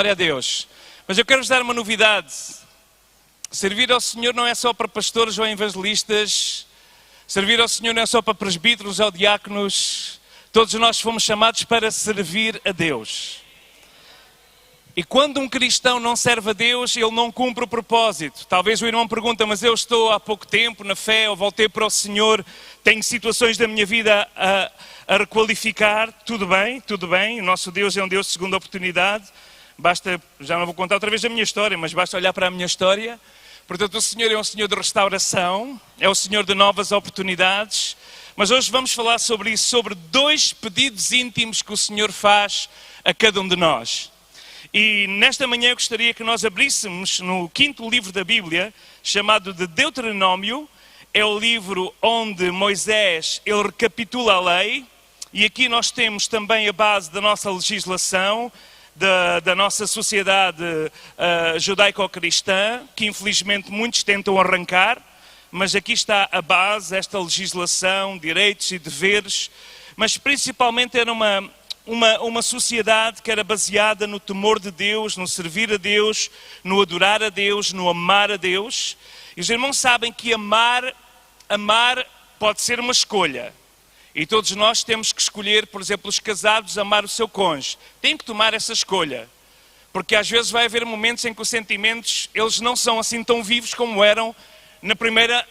Glória a Deus. Mas eu quero-vos dar uma novidade. Servir ao Senhor não é só para pastores ou evangelistas. Servir ao Senhor não é só para presbíteros ou diáconos. Todos nós fomos chamados para servir a Deus. E quando um cristão não serve a Deus, ele não cumpre o propósito. Talvez o irmão pergunte, mas eu estou há pouco tempo na fé, ou voltei para o Senhor, tenho situações da minha vida a requalificar. Tudo bem. O nosso Deus é um Deus de segunda oportunidade. Basta, já não vou contar outra vez a minha história, mas basta olhar para a minha história. Portanto, o Senhor é um Senhor de restauração, é o Senhor de novas oportunidades. Mas hoje vamos falar sobre isso, sobre 2 pedidos íntimos que o Senhor faz a cada um de nós. E nesta manhã eu gostaria que nós abríssemos no 5º livro da Bíblia, chamado de Deuteronômio. É o livro onde Moisés ele recapitula a lei. E aqui nós temos também a base da nossa legislação, da nossa sociedade judaico-cristã, que infelizmente muitos tentam arrancar, mas aqui está a base, esta legislação, direitos e deveres, mas principalmente era uma sociedade que era baseada no temor de Deus, no servir a Deus, no adorar a Deus, no amar a Deus. E os irmãos sabem que amar pode ser uma escolha. E todos nós temos que escolher, por exemplo, os casados, amar o seu cônjuge. Tem que tomar essa escolha. Porque às vezes vai haver momentos em que os sentimentos, eles não são assim tão vivos como eram na primeira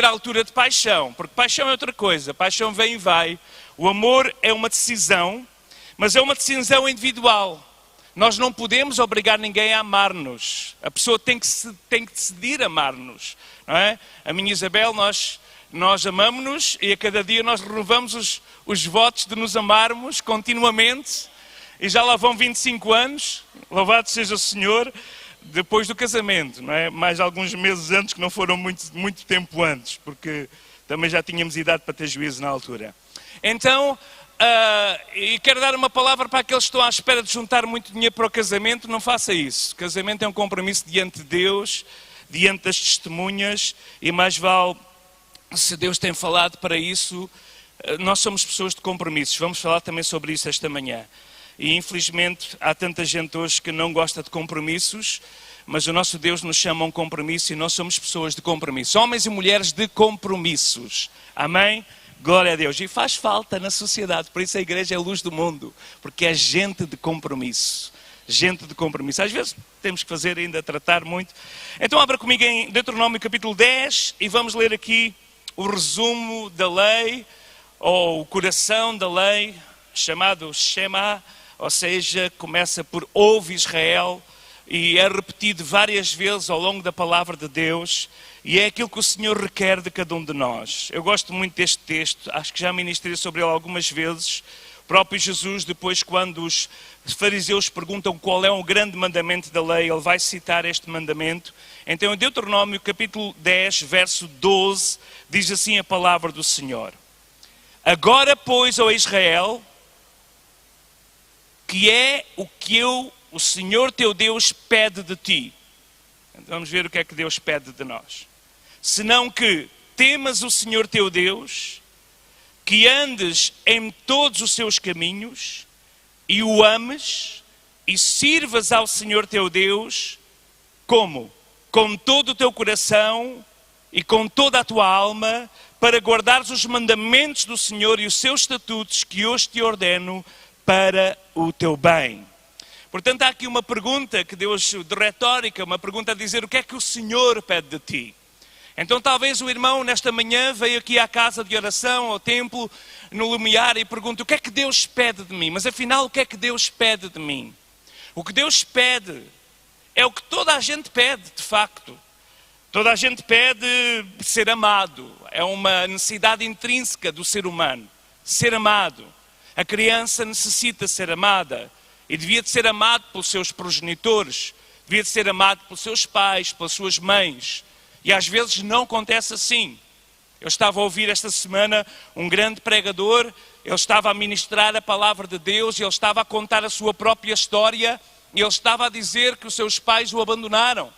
altura de paixão. Porque paixão é outra coisa. Paixão vem e vai. O amor é uma decisão, mas é uma decisão individual. Nós não podemos obrigar ninguém a amar-nos. A pessoa tem que decidir amar-nos. Não é? A minha Isabel, nós amamos-nos e a cada dia nós renovamos os votos de nos amarmos continuamente. E já lá vão 25 anos, louvado seja o Senhor, depois do casamento, não é? Mais alguns meses antes, que não foram muito tempo antes, porque também já tínhamos idade para ter juízo na altura. Então, e quero dar uma palavra para aqueles que estão à espera de juntar muito dinheiro para o casamento, não faça isso. O casamento é um compromisso diante de Deus, diante das testemunhas, e mais vale... Se Deus tem falado para isso, nós somos pessoas de compromissos. Vamos falar também sobre isso esta manhã. E infelizmente há tanta gente hoje que não gosta de compromissos, mas o nosso Deus nos chama a um compromisso e nós somos pessoas de compromisso. Homens e mulheres de compromissos. Amém? Glória a Deus. E faz falta na sociedade, por isso a igreja é a luz do mundo, porque é gente de compromisso. Gente de compromisso. Às vezes temos que fazer ainda, tratar muito. Então abra comigo em Deuteronômio capítulo 10 e vamos ler aqui o resumo da lei, ou o coração da lei, chamado Shema, ou seja, começa por ouve Israel, e é repetido várias vezes ao longo da palavra de Deus, e é aquilo que o Senhor requer de cada um de nós. Eu gosto muito deste texto, acho que já ministrei sobre ele algumas vezes. O próprio Jesus, depois quando os fariseus perguntam qual é o grande mandamento da lei, ele vai citar este mandamento. Então em Deuteronômio capítulo 10, verso 12, diz assim a palavra do Senhor. Agora, pois, ó Israel, que é o que o Senhor teu Deus pede de ti. Então, vamos ver o que é que Deus pede de nós. Senão que temas o Senhor teu Deus, que andes em todos os seus caminhos, e o ames, e sirvas ao Senhor teu Deus, como? Com todo o teu coração e com toda a tua alma, para guardares os mandamentos do Senhor e os seus estatutos que hoje te ordeno para o teu bem. Portanto, há aqui uma pergunta que Deus, de retórica, uma pergunta a dizer o que é que o Senhor pede de ti. Então talvez o irmão nesta manhã veio aqui à casa de oração, ao templo, no Lumiar e pergunta o que é que Deus pede de mim? Mas afinal o que é que Deus pede de mim? O que Deus pede é o que toda a gente pede, de facto. Toda a gente pede ser amado. É uma necessidade intrínseca do ser humano. Ser amado. A criança necessita ser amada. E devia de ser amado pelos seus progenitores. Devia de ser amado pelos seus pais, pelas suas mães. E às vezes não acontece assim. Eu estava a ouvir esta semana um grande pregador. Ele estava a ministrar a palavra de Deus. E ele estava a contar a sua própria história. E ele estava a dizer que os seus pais o abandonaram.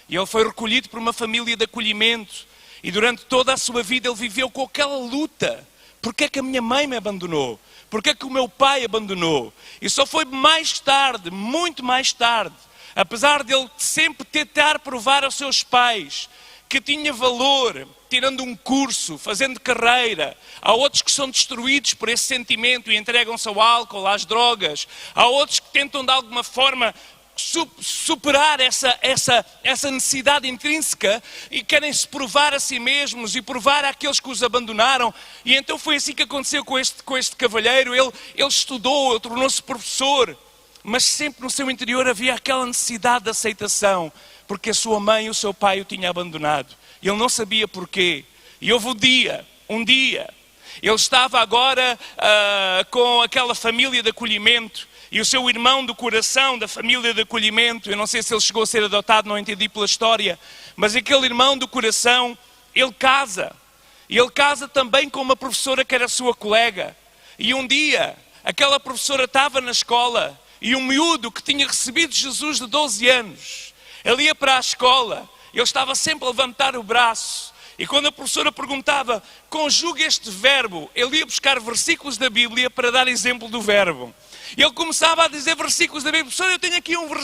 E ele foi recolhido por uma família de acolhimento. E durante toda a sua vida ele viveu com aquela luta. Porquê é que a minha mãe me abandonou? Porque é que o meu pai abandonou? E só foi mais tarde, muito mais tarde, apesar de ele sempre tentar provar aos seus pais que tinha valor, tirando um curso, fazendo carreira. Há outros que são destruídos por esse sentimento e entregam-se ao álcool, às drogas. Há outros que tentam de alguma forma superar essa necessidade intrínseca e querem se provar a si mesmos e provar àqueles que os abandonaram. E então foi assim que aconteceu com este cavalheiro. Ele estudou, ele tornou-se professor, mas sempre no seu interior havia aquela necessidade de aceitação, porque a sua mãe e o seu pai o tinham abandonado. Ele não sabia porquê. E houve um dia, ele estava agora com aquela família de acolhimento, e o seu irmão do coração, da família de acolhimento, eu não sei se ele chegou a ser adotado, não entendi pela história, mas aquele irmão do coração, ele casa. E ele casa também com uma professora que era sua colega. E um dia, aquela professora estava na escola, e um miúdo que tinha recebido Jesus de 12 anos, ele ia para a escola, ele estava sempre a levantar o braço. E quando a professora perguntava, conjuga este verbo, ele ia buscar versículos da Bíblia para dar exemplo do verbo. E ele começava a dizer versículos da Bíblia. Professor,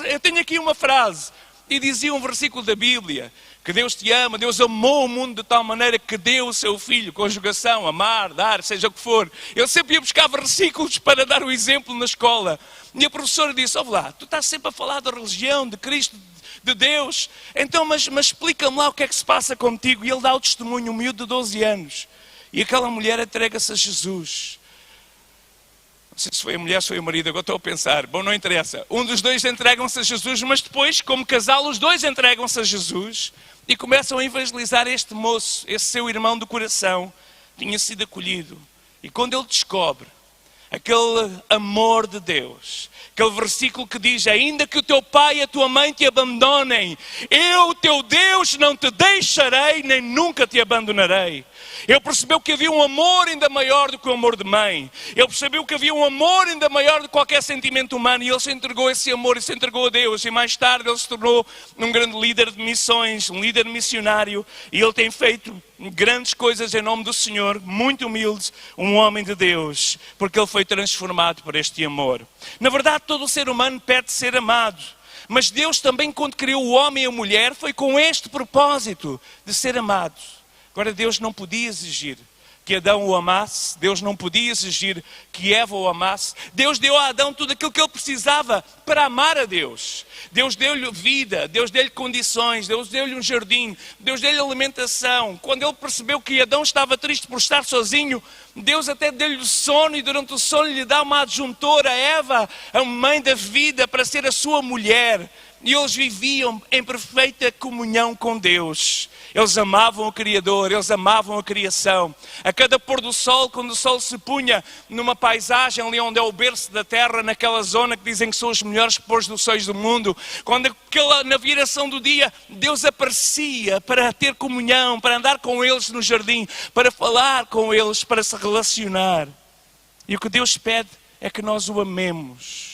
eu tenho aqui uma frase. E dizia um versículo da Bíblia, que Deus te ama, Deus amou o mundo de tal maneira que deu o seu filho, conjugação, amar, dar, seja o que for. Ele sempre ia buscar versículos para dar o exemplo na escola. E a professora disse, ouve lá, tu estás sempre a falar da religião, de Cristo, de Deus, então mas explica-me lá o que é que se passa contigo. E ele dá o testemunho, um miúdo de 12 anos. E aquela mulher entrega-se a Jesus. Não sei se foi a mulher ou foi o marido, agora estou a pensar. Bom, não interessa. Um dos dois entregam-se a Jesus, mas depois, como casal, os dois entregam-se a Jesus e começam a evangelizar este moço, esse seu irmão do coração, tinha sido acolhido. E quando ele descobre aquele amor de Deus, aquele versículo que diz, ainda que o teu pai e a tua mãe te abandonem, eu, teu Deus, não te deixarei, nem nunca te abandonarei. Ele percebeu que havia um amor ainda maior do que o amor de mãe. Ele percebeu que havia um amor ainda maior do que qualquer sentimento humano. E ele se entregou a esse amor e se entregou a Deus. E mais tarde ele se tornou um grande líder de missões, um líder missionário. E ele tem feito grandes coisas em nome do Senhor, muito humilde, um homem de Deus. Porque ele foi transformado por este amor. Na verdade, todo o ser humano pede ser amado. Mas Deus também, quando criou o homem e a mulher, foi com este propósito de ser amados. Agora, Deus não podia exigir que Adão o amasse. Deus não podia exigir que Eva o amasse. Deus deu a Adão tudo aquilo que ele precisava para amar a Deus. Deus deu-lhe vida, Deus deu-lhe condições, Deus deu-lhe um jardim, Deus deu-lhe alimentação. Quando ele percebeu que Adão estava triste por estar sozinho, Deus até deu-lhe sono e durante o sono lhe dá uma adjuntora, Eva, a mãe da vida, para ser a sua mulher. E eles viviam em perfeita comunhão com Deus. Eles amavam o Criador, eles amavam a criação. A cada pôr do sol, quando o sol se punha numa paisagem ali onde é o berço da terra, naquela zona que dizem que são os melhores pôres do sol do mundo, quando na viração do dia, Deus aparecia para ter comunhão, para andar com eles no jardim, para falar com eles, para se relacionar. E o que Deus pede é que nós o amemos.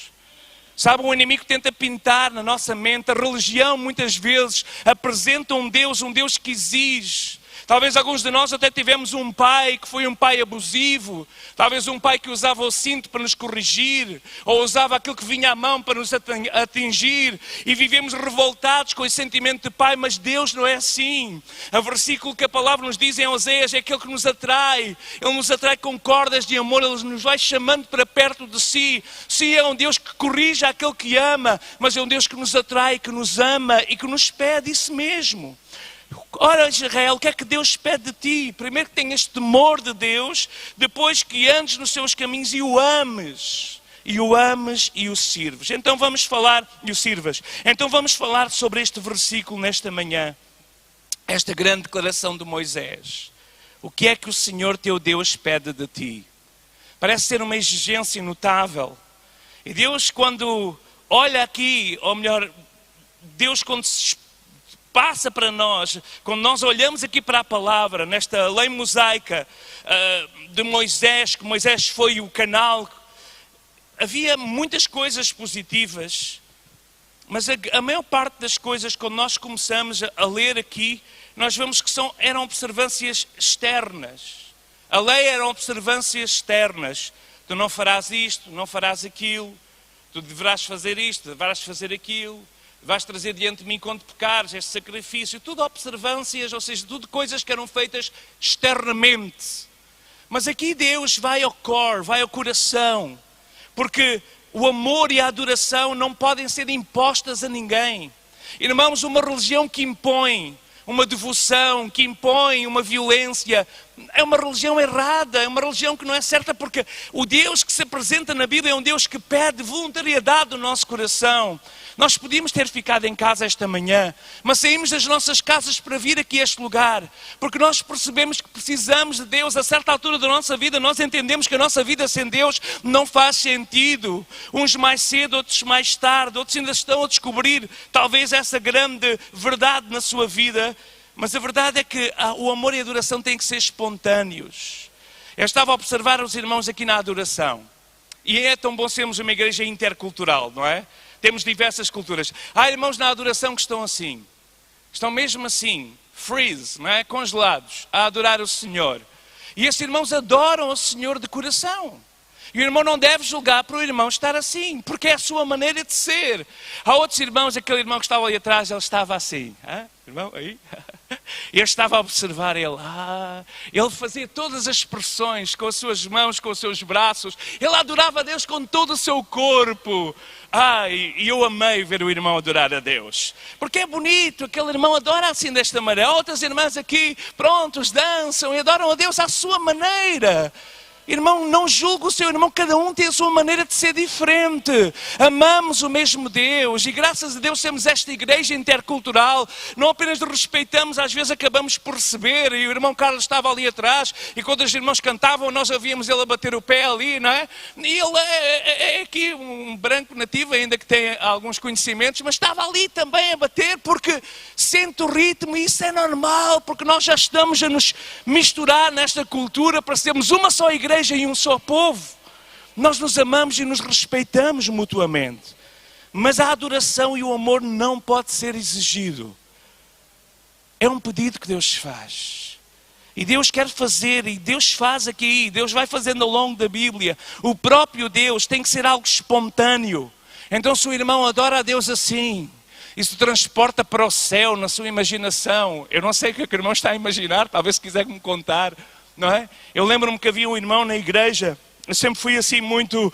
Sabe, o inimigo tenta pintar na nossa mente, a religião muitas vezes apresenta um Deus que exige. Talvez alguns de nós até tivemos um pai que foi um pai abusivo, talvez um pai que usava o cinto para nos corrigir, ou usava aquilo que vinha à mão para nos atingir, e vivemos revoltados com esse sentimento de pai, mas Deus não é assim. O versículo que a palavra nos diz em Oséias é aquele que nos atrai, Ele nos atrai com cordas de amor, Ele nos vai chamando para perto de si. Sim, é um Deus que corrige aquele que ama, mas é um Deus que nos atrai, que nos ama e que nos pede isso mesmo. Ora, Israel, o que é que Deus pede de ti? Primeiro que tenhas temor de Deus, depois que andes nos seus caminhos e o ames. E o ames e o sirves. Então vamos falar, e o sirvas. Então vamos falar sobre este versículo nesta manhã. Esta grande declaração de Moisés. O que é que o Senhor teu Deus pede de ti? Parece ser uma exigência notável. E Deus, quando olha aqui, ou melhor, Deus quando se passa para nós, quando nós olhamos aqui para a palavra, nesta lei mosaica de Moisés, que Moisés foi o canal, havia muitas coisas positivas, mas a maior parte das coisas, quando nós começamos a ler aqui, nós vemos que eram observâncias externas. A lei eram observâncias externas. Tu não farás isto, não farás aquilo. Tu deverás fazer isto, deverás fazer aquilo. Vais trazer diante de mim quando pecares, este sacrifício. Tudo observâncias, ou seja, tudo coisas que eram feitas externamente. Mas aqui Deus vai ao core, vai ao coração. Porque o amor e a adoração não podem ser impostas a ninguém. Irmãos, uma religião que impõe uma devoção, que impõe uma violência, é uma religião errada, é uma religião que não é certa, porque o Deus que se apresenta na Bíblia é um Deus que pede voluntariedade do nosso coração. Nós podíamos ter ficado em casa esta manhã, mas saímos das nossas casas para vir aqui a este lugar, porque nós percebemos que precisamos de Deus. A certa altura da nossa vida, nós entendemos que a nossa vida sem Deus não faz sentido. Uns mais cedo, outros mais tarde, outros ainda estão a descobrir talvez essa grande verdade na sua vida. Mas a verdade é que o amor e a adoração têm que ser espontâneos. Eu estava a observar os irmãos aqui na adoração. E é tão bom sermos uma igreja intercultural, não é? Temos diversas culturas. Há irmãos na adoração que estão assim. Estão mesmo assim, freeze, não é? Congelados, a adorar o Senhor. E esses irmãos adoram o Senhor de coração. E o irmão não deve julgar para o irmão estar assim, porque é a sua maneira de ser. Há outros irmãos, aquele irmão que estava ali atrás, ele estava assim. Irmão, aí? Eu estava a observar ele. Ele fazia todas as expressões com as suas mãos, com os seus braços. Ele adorava a Deus com todo o seu corpo. E eu amei ver o irmão adorar a Deus. Porque é bonito, aquele irmão adora assim desta maneira. Outras irmãs aqui, prontos, dançam e adoram a Deus à sua maneira. Irmão, não julgue o seu irmão, cada um tem a sua maneira de ser diferente. Amamos o mesmo Deus e graças a Deus temos esta igreja intercultural. Não apenas respeitamos, às vezes acabamos por receber. E o irmão Carlos estava ali atrás e quando os irmãos cantavam nós ouvíamos ele a bater o pé ali, não é? E ele é aqui um branco nativo, ainda que tem alguns conhecimentos, mas estava ali também a bater porque sente o ritmo e isso é normal, porque nós já estamos a nos misturar nesta cultura para sermos uma só igreja e um só povo. Nós nos amamos e nos respeitamos mutuamente. Mas a adoração e o amor não pode ser exigido. É um pedido que Deus faz. E Deus quer fazer, e Deus faz aqui, Deus vai fazendo ao longo da Bíblia. O próprio Deus tem que ser algo espontâneo. Então se o irmão adora a Deus assim, isso transporta para o céu na sua imaginação. Eu não sei o que o irmão está a imaginar, talvez se quiser me contar. Não é? Eu lembro-me que havia um irmão na igreja, eu sempre fui assim muito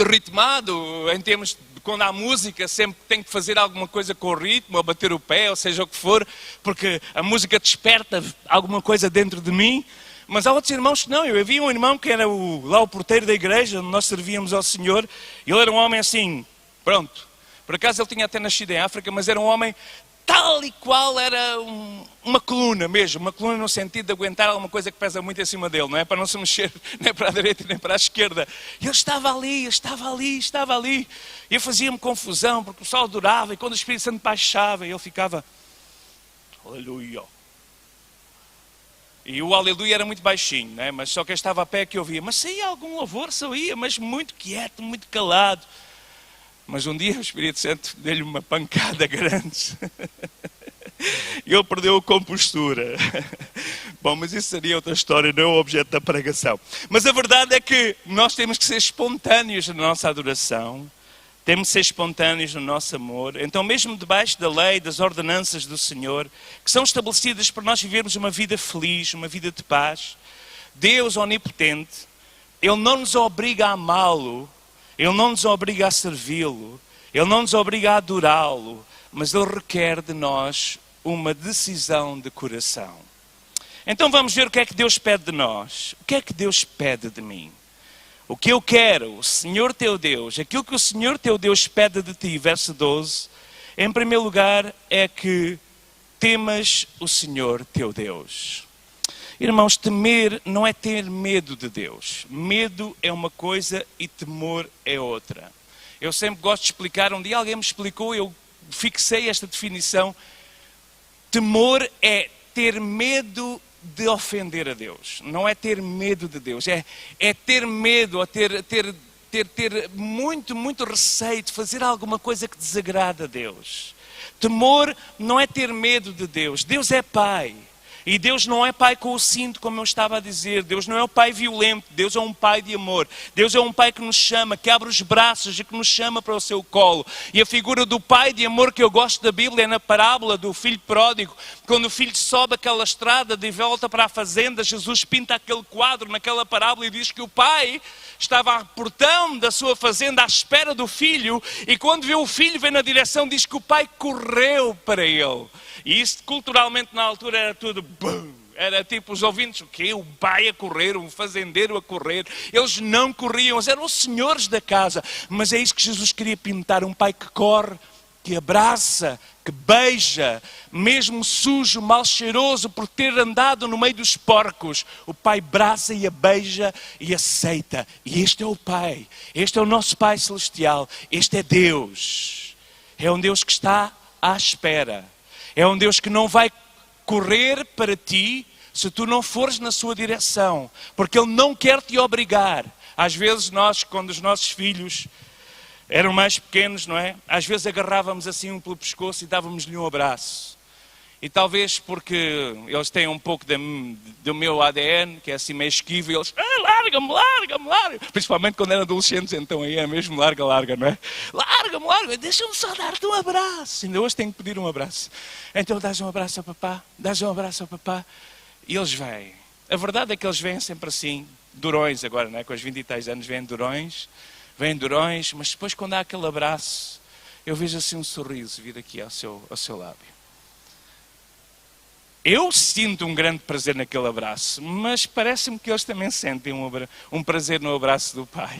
ritmado, em termos de quando há música, sempre tenho que fazer alguma coisa com o ritmo, ou bater o pé, ou seja o que for, porque a música desperta alguma coisa dentro de mim. Mas há outros irmãos que não. Eu havia um irmão que era lá o porteiro da igreja, onde nós servíamos ao Senhor, e ele era um homem assim, pronto. Por acaso ele tinha até nascido em África, mas era um homem tal e qual, era uma coluna mesmo, uma coluna no sentido de aguentar alguma coisa que pesa muito em cima dele, não é? Para não se mexer nem para a direita nem para a esquerda. E ele estava ali. E eu fazia-me confusão, porque o pessoal adorava, e quando o Espírito Santo baixava, ele ficava, aleluia. E o aleluia era muito baixinho, não é? Mas só que eu estava a pé que eu ouvia, mas saía algum louvor, saía, mas muito quieto, muito calado. Mas um dia o Espírito Santo deu-lhe uma pancada grande e ele perdeu a compostura. Bom, mas isso seria outra história, não é o objeto da pregação. Mas a verdade é que nós temos que ser espontâneos na nossa adoração, temos que ser espontâneos no nosso amor. Então mesmo debaixo da lei, das ordenanças do Senhor, que são estabelecidas para nós vivermos uma vida feliz, uma vida de paz, Deus onipotente, Ele não nos obriga a amá-lo, Ele não nos obriga a servi-lo, Ele não nos obriga a adorá-lo, mas Ele requer de nós uma decisão de coração. Então vamos ver o que é que Deus pede de nós. O que é que Deus pede de mim? O que eu quero, o Senhor teu Deus, aquilo que o Senhor teu Deus pede de ti, verso 12, em primeiro lugar é que temas o Senhor teu Deus. Irmãos, temer não é ter medo de Deus. Medo é uma coisa e temor é outra. Eu sempre gosto de explicar, um dia alguém me explicou, eu fixei esta definição. Temor é ter medo de ofender a Deus. Não é ter medo de Deus, é ter medo, ou ter muito receio de fazer alguma coisa que desagrada a Deus. Temor não é ter medo de Deus. Deus é Pai. E Deus não é pai com o cinto, como eu estava a dizer. Deus não é um pai violento. Deus é um pai de amor. Deus é um pai que nos chama, que abre os braços e que nos chama para o seu colo. E a figura do pai de amor que eu gosto da Bíblia é na parábola do filho pródigo. Quando o filho sobe aquela estrada de volta para a fazenda, Jesus pinta aquele quadro naquela parábola e diz que o pai estava ao portão da sua fazenda à espera do filho. E quando vê o filho, vem na direção, diz que o pai correu para ele. E isso culturalmente na altura era tudo bum. Era tipo os ouvintes, o quê? O pai a correr, um fazendeiro a correr. Eles não corriam, eles eram os senhores da casa. Mas é isso que Jesus queria pintar, um pai que corre, que abraça, que beija, mesmo sujo, mal cheiroso por ter andado no meio dos porcos. O pai abraça e a beija e aceita. E este é o pai, este é o nosso Pai Celestial, este é Deus. É um Deus que está à espera. É um Deus que não vai correr para ti se tu não fores na sua direção, porque Ele não quer te obrigar. Às vezes nós, quando os nossos filhos eram mais pequenos, não é? Às vezes agarrávamos assim um pelo pescoço e dávamos-lhe um abraço. E talvez porque eles têm um pouco do meu ADN, que é assim meio esquivo, e eles, larga-me, larga-me, larga-me. Principalmente quando eram adolescentes, então aí é mesmo larga, larga, não é? Larga-me, larga-me, deixa-me só dar-te um abraço. Ainda hoje tenho que pedir um abraço. Então dás um abraço ao papá, dás um abraço ao papá. E eles vêm. A verdade é que eles vêm sempre assim, durões agora, não é? Com os 20 e tais anos vêm durões, mas depois quando há aquele abraço, eu vejo assim um sorriso vir aqui ao seu lábio. Eu sinto um grande prazer naquele abraço, mas parece-me que eles também sentem um prazer no abraço do pai.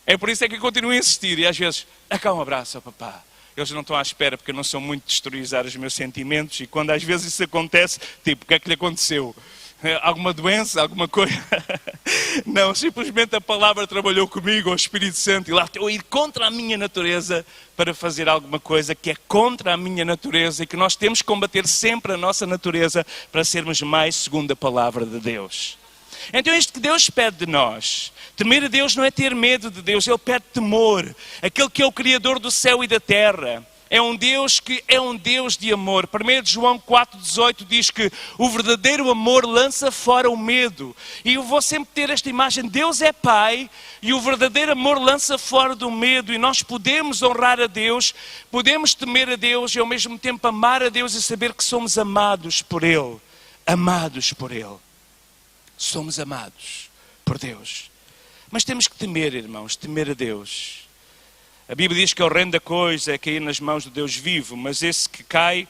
É por isso é que eu continuo a insistir e às vezes, dá cá um abraço ao papá. Eles não estão à espera porque eu não sou muito de exteriorizar os meus sentimentos e quando às vezes isso acontece, tipo, o que é que lhe aconteceu? Alguma doença, alguma coisa? Não, simplesmente a palavra trabalhou comigo, o Espírito Santo, e lá estou a ir contra a minha natureza para fazer alguma coisa que é contra a minha natureza e que nós temos que combater sempre a nossa natureza para sermos mais segundo a palavra de Deus. Então isto que Deus pede de nós, temer a Deus não é ter medo de Deus, Ele pede temor, aquele que é o Criador do céu e da terra. É um Deus que é um Deus de amor. 1 João 4,18 diz que o verdadeiro amor lança fora o medo. E eu vou sempre ter esta imagem, Deus é Pai e o verdadeiro amor lança fora do medo. E nós podemos honrar a Deus, podemos temer a Deus e ao mesmo tempo amar a Deus e saber que somos amados por Ele. Amados por Ele. Somos amados por Deus. Mas temos que temer, irmãos, temer a Deus. A Bíblia diz que a horrenda coisa é cair nas mãos do Deus vivo, mas esse que cai,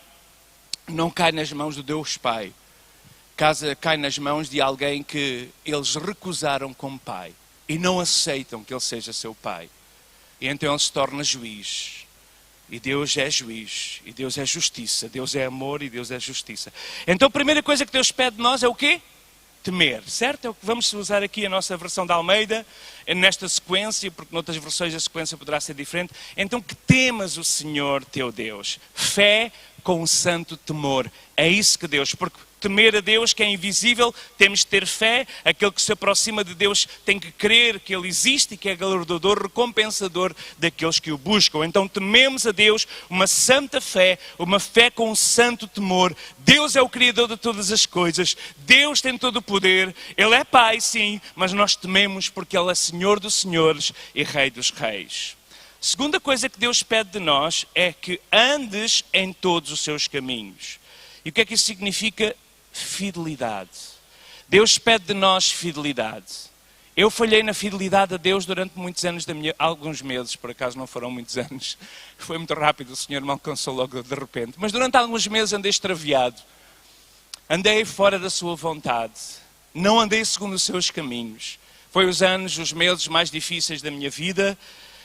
não cai nas mãos do Deus Pai. Cai nas mãos de alguém que eles recusaram como pai e não aceitam que ele seja seu pai. E então ele se torna juiz. E Deus é juiz, e Deus é justiça, Deus é amor e Deus é justiça. Então a primeira coisa que Deus pede de nós é o quê? Temer, certo? É o que vamos usar aqui a nossa versão da Almeida, nesta sequência, porque noutras versões a sequência poderá ser diferente. Então que temas o Senhor teu Deus. Fé com o santo temor. É isso que Deus, porque temer a Deus que é invisível, temos de ter fé. Aquele que se aproxima de Deus tem que crer que Ele existe e que é galardoador, recompensador daqueles que o buscam. Então tememos a Deus, uma santa fé, uma fé com um santo temor. Deus é o Criador de todas as coisas, Deus tem todo o poder, Ele é Pai, sim, mas nós tememos porque Ele é Senhor dos senhores e Rei dos reis. Segunda coisa que Deus pede de nós é que andes em todos os seus caminhos. E o que é que isso significa? Fidelidade. Deus pede de nós fidelidade. Eu falhei na fidelidade a Deus durante muitos anos, alguns meses, por acaso não foram muitos anos. Foi muito rápido, o Senhor me alcançou logo de repente. Mas durante alguns meses andei extraviado. Andei fora da sua vontade. Não andei segundo os seus caminhos. Foi os anos, os meses mais difíceis da minha vida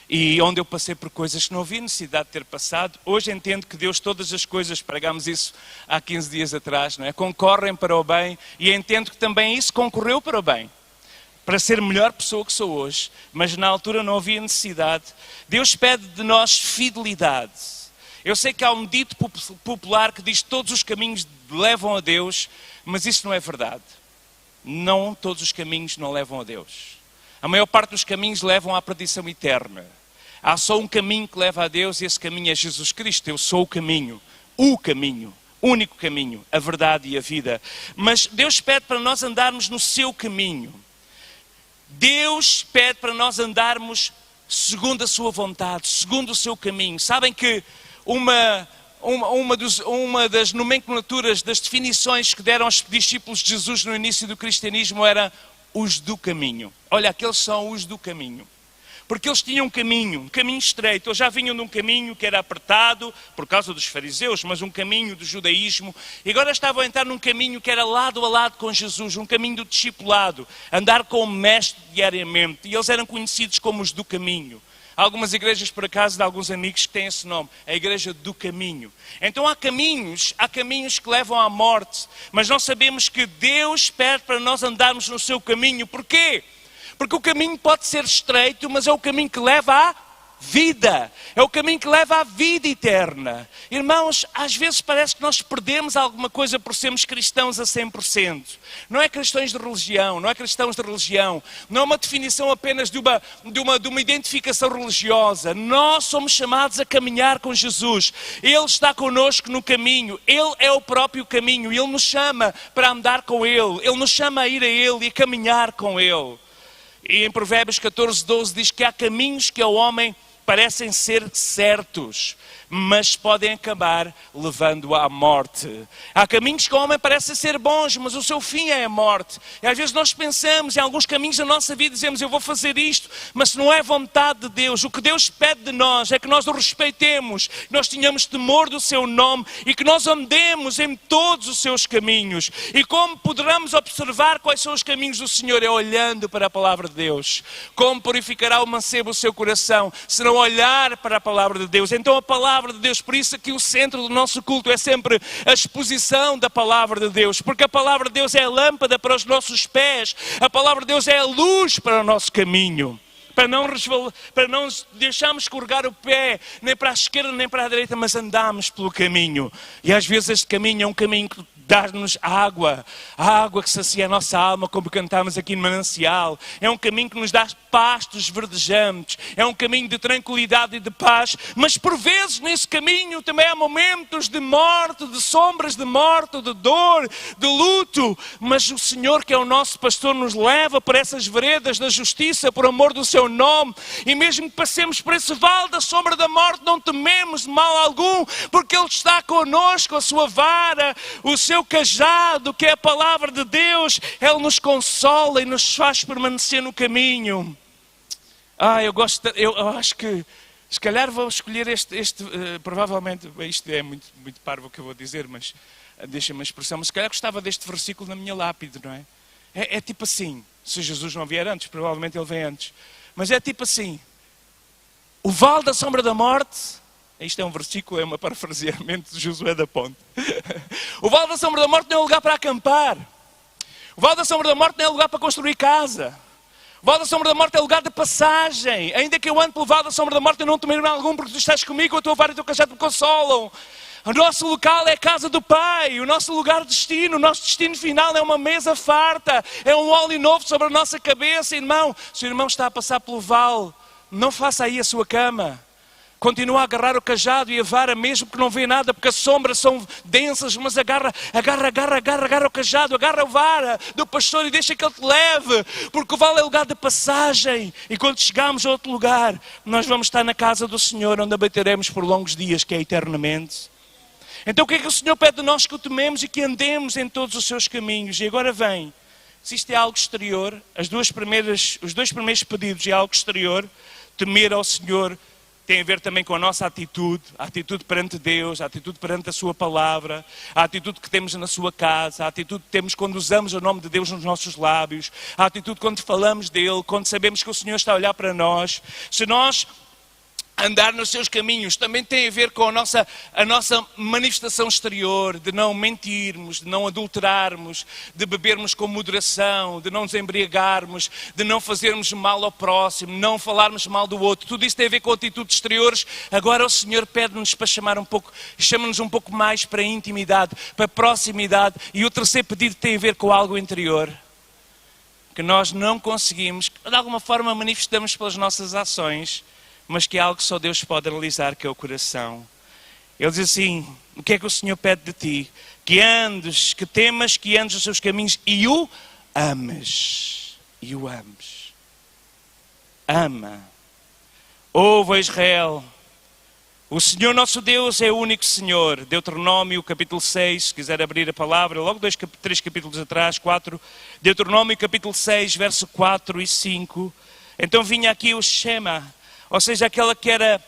e onde eu passei por coisas que não havia necessidade de ter passado. Hoje entendo que Deus, todas as coisas, pregámos isso há 15 dias atrás, não é? Concorrem para o bem e entendo que também isso concorreu para o bem. Para ser a melhor pessoa que sou hoje, mas na altura não havia necessidade. Deus pede de nós fidelidade. Eu sei que há um dito popular que diz que todos os caminhos levam a Deus, mas isso não é verdade. Não todos os caminhos não levam a Deus. A maior parte dos caminhos levam à perdição eterna. Há só um caminho que leva a Deus e esse caminho é Jesus Cristo. Eu sou o caminho, único caminho, a verdade e a vida. Mas Deus pede para nós andarmos no seu caminho. Deus pede para nós andarmos segundo a sua vontade, segundo o seu caminho. Sabem que uma das nomenclaturas, das definições que deram aos discípulos de Jesus no início do cristianismo era os do caminho. Olha, aqueles são os do caminho. Porque eles tinham um caminho estreito. Eles já vinham de um caminho que era apertado, por causa dos fariseus, mas um caminho do judaísmo. E agora estavam a entrar num caminho que era lado a lado com Jesus, um caminho do discipulado, andar com o mestre diariamente. E eles eram conhecidos como os do caminho. Há algumas igrejas, por acaso, de alguns amigos que têm esse nome, a igreja do caminho. Então há caminhos que levam à morte, mas nós sabemos que Deus pede para nós andarmos no seu caminho. Porquê? Porque o caminho pode ser estreito, mas é o caminho que leva à vida. É o caminho que leva à vida eterna. Irmãos, às vezes parece que nós perdemos alguma coisa por sermos cristãos a 100%. Não é cristãos de religião, não é cristãos de religião. Não é uma definição apenas de uma identificação religiosa. Nós somos chamados a caminhar com Jesus. Ele está connosco no caminho. Ele é o próprio caminho. Ele nos chama para andar com Ele. Ele nos chama a ir a Ele e a caminhar com Ele. E em Provérbios 14:12 diz que há caminhos que ao homem parecem ser certos, mas podem acabar levando à morte. Há caminhos que ao homem parecem ser bons, mas o seu fim é a morte. E às vezes nós pensamos em alguns caminhos da nossa vida, dizemos eu vou fazer isto, mas se não é vontade de Deus, o que Deus pede de nós é que nós o respeitemos, que nós tenhamos temor do seu nome e que nós andemos em todos os seus caminhos. E como poderemos observar quais são os caminhos do Senhor? É olhando para a palavra de Deus. Como purificará o mancebo o seu coração, se não olhar para a palavra de Deus? Então a palavra de Deus, por isso que o centro do nosso culto é sempre a exposição da palavra de Deus, porque a palavra de Deus é a lâmpada para os nossos pés, a palavra de Deus é a luz para o nosso caminho, para não deixarmos escorregar o pé, nem para a esquerda nem para a direita, mas andamos pelo caminho. E às vezes este caminho é um caminho que dá-nos água, a água que sacia a nossa alma, como cantamos aqui no Manancial. É um caminho que nos dá pastos verdejantes, é um caminho de tranquilidade e de paz, mas por vezes nesse caminho também há momentos de morte, de sombras de morte, de dor, de luto, mas o Senhor, que é o nosso pastor, nos leva por essas veredas da justiça, por amor do seu nome, e mesmo que passemos por esse vale da sombra da morte, não tememos de mal algum, porque Ele está connosco, a sua vara, o seu cajado, que é a palavra de Deus, Ele nos consola e nos faz permanecer no caminho. Eu acho que se calhar vou escolher provavelmente, isto é muito parvo o que eu vou dizer, mas deixa-me a expressão, mas se calhar gostava deste versículo na minha lápide, não é? É tipo assim, se Jesus não vier antes, provavelmente Ele vem antes, mas é tipo assim: o vale da sombra da morte, isto é um versículo, é um parafraseamento de Josué da Ponte. O vale da sombra da morte não é lugar para acampar. O vale da sombra da morte não é lugar para construir casa. O vale da sombra da morte é lugar de passagem. Ainda que eu ande pelo vale da sombra da morte, eu não temerei mal algum, porque tu estás comigo, a tua vara e o teu cajado me consolam. O nosso local é a casa do Pai, o nosso lugar de destino, o nosso destino final é uma mesa farta, é um óleo novo sobre a nossa cabeça. Irmão, se o irmão está a passar pelo vale, não faça aí a sua cama. Continua a agarrar o cajado e a vara, mesmo que não vê nada, porque as sombras são densas, mas agarra o cajado, agarra a vara do pastor e deixa que ele te leve, porque o vale é lugar de passagem. E quando chegarmos a outro lugar, nós vamos estar na casa do Senhor, onde habitaremos por longos dias, que é eternamente. Então o que é que o Senhor pede de nós? Que o tememos e que andemos em todos os seus caminhos. E agora vem, se isto é algo exterior, os dois primeiros pedidos é algo exterior, temer ao Senhor tem a ver também com a nossa atitude, a atitude perante Deus, a atitude perante a sua palavra, a atitude que temos na sua casa, a atitude que temos quando usamos o nome de Deus nos nossos lábios, a atitude quando falamos dele, quando sabemos que o Senhor está a olhar para nós. Se nós andar nos seus caminhos também tem a ver com a nossa manifestação exterior, de não mentirmos, de não adulterarmos, de bebermos com moderação, de não nos embriagarmos, de não fazermos mal ao próximo, não falarmos mal do outro. Tudo isso tem a ver com atitudes exteriores. Agora o Senhor pede-nos para chama-nos um pouco mais para a intimidade, para a proximidade. E o terceiro pedido tem a ver com algo interior, que nós não conseguimos, de alguma forma manifestamos pelas nossas ações, mas que é algo que só Deus pode realizar, que é o coração. Ele diz assim: o que é que o Senhor pede de ti? Que andes, que temas, que andes os seus caminhos e o ames. E o ames. Ama. Ouve, Israel. O Senhor nosso Deus é o único Senhor. Deuteronômio capítulo 6, se quiser abrir a palavra, logo 3 capítulos atrás, 4. Deuteronômio capítulo 6, verso 4 e 5. Então vinha aqui o Shema, ou seja, aquela que era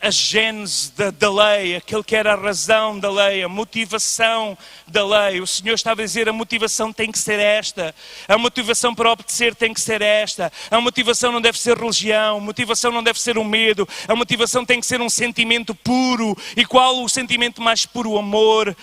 a gênese da lei, aquele que era a razão da lei, a motivação da lei. O Senhor estava a dizer: a motivação tem que ser esta, a motivação para obedecer tem que ser esta, a motivação não deve ser religião, a motivação não deve ser o medo, a motivação tem que ser um sentimento puro. E qual o sentimento mais puro? O amor.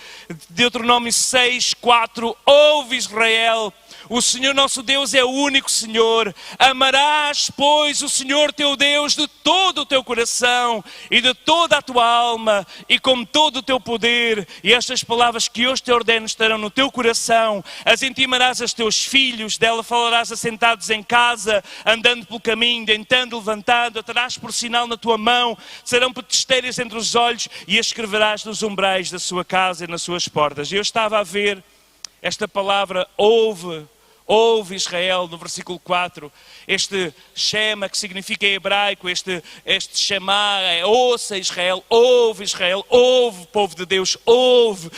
Deuteronômio 6, 4, ouve Israel, o Senhor nosso Deus é o único Senhor. Amarás, pois, o Senhor teu Deus de todo o teu coração e de toda a tua alma e com todo o teu poder. E estas palavras que hoje te ordeno estarão no teu coração. As intimarás aos teus filhos, dela falarás assentados em casa, andando pelo caminho, deitando, levantando, a terás por sinal na tua mão, serão petesteiras entre os olhos e as escreverás nos umbrais da sua casa e nas suas portas. E eu estava a ver esta palavra, ouve Israel, no versículo 4, este Shema que significa em hebraico, este Shema, ouça Israel, ouve povo de Deus, ouve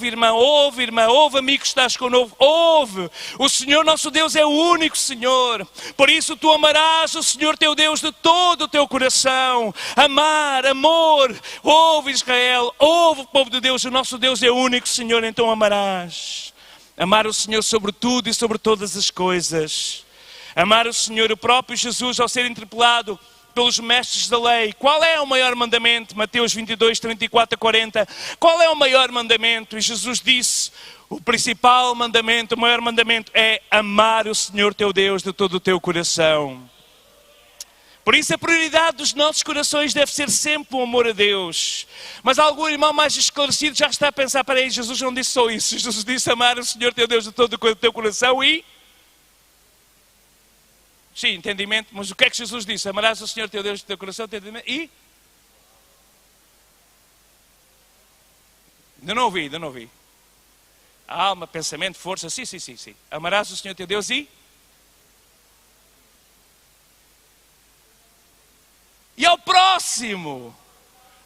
irmão, ouve amigo que estás connosco, ouve, o Senhor nosso Deus é o único Senhor, por isso tu amarás o Senhor teu Deus de todo o teu coração, amor, ouve Israel, ouve povo de Deus, o nosso Deus é o único Senhor, então amarás. Amar o Senhor sobre tudo e sobre todas as coisas. Amar o Senhor, o próprio Jesus, ao ser interpelado pelos mestres da lei. Qual é o maior mandamento? Mateus 22, 34 a 40. Qual é o maior mandamento? E Jesus disse, o principal mandamento, o maior mandamento é amar o Senhor teu Deus de todo o teu coração. Por isso a prioridade dos nossos corações deve ser sempre o amor a Deus. Mas algum irmão mais esclarecido já está a pensar: para aí, Jesus não disse só isso. Jesus disse amar o Senhor teu Deus de todo o teu coração e... Sim, entendimento. Mas o que é que Jesus disse? Amarás o Senhor teu Deus do teu coração, entendimento e... Ainda não ouvi. Alma, pensamento, força, sim. Amarás o Senhor teu Deus e... E ao próximo.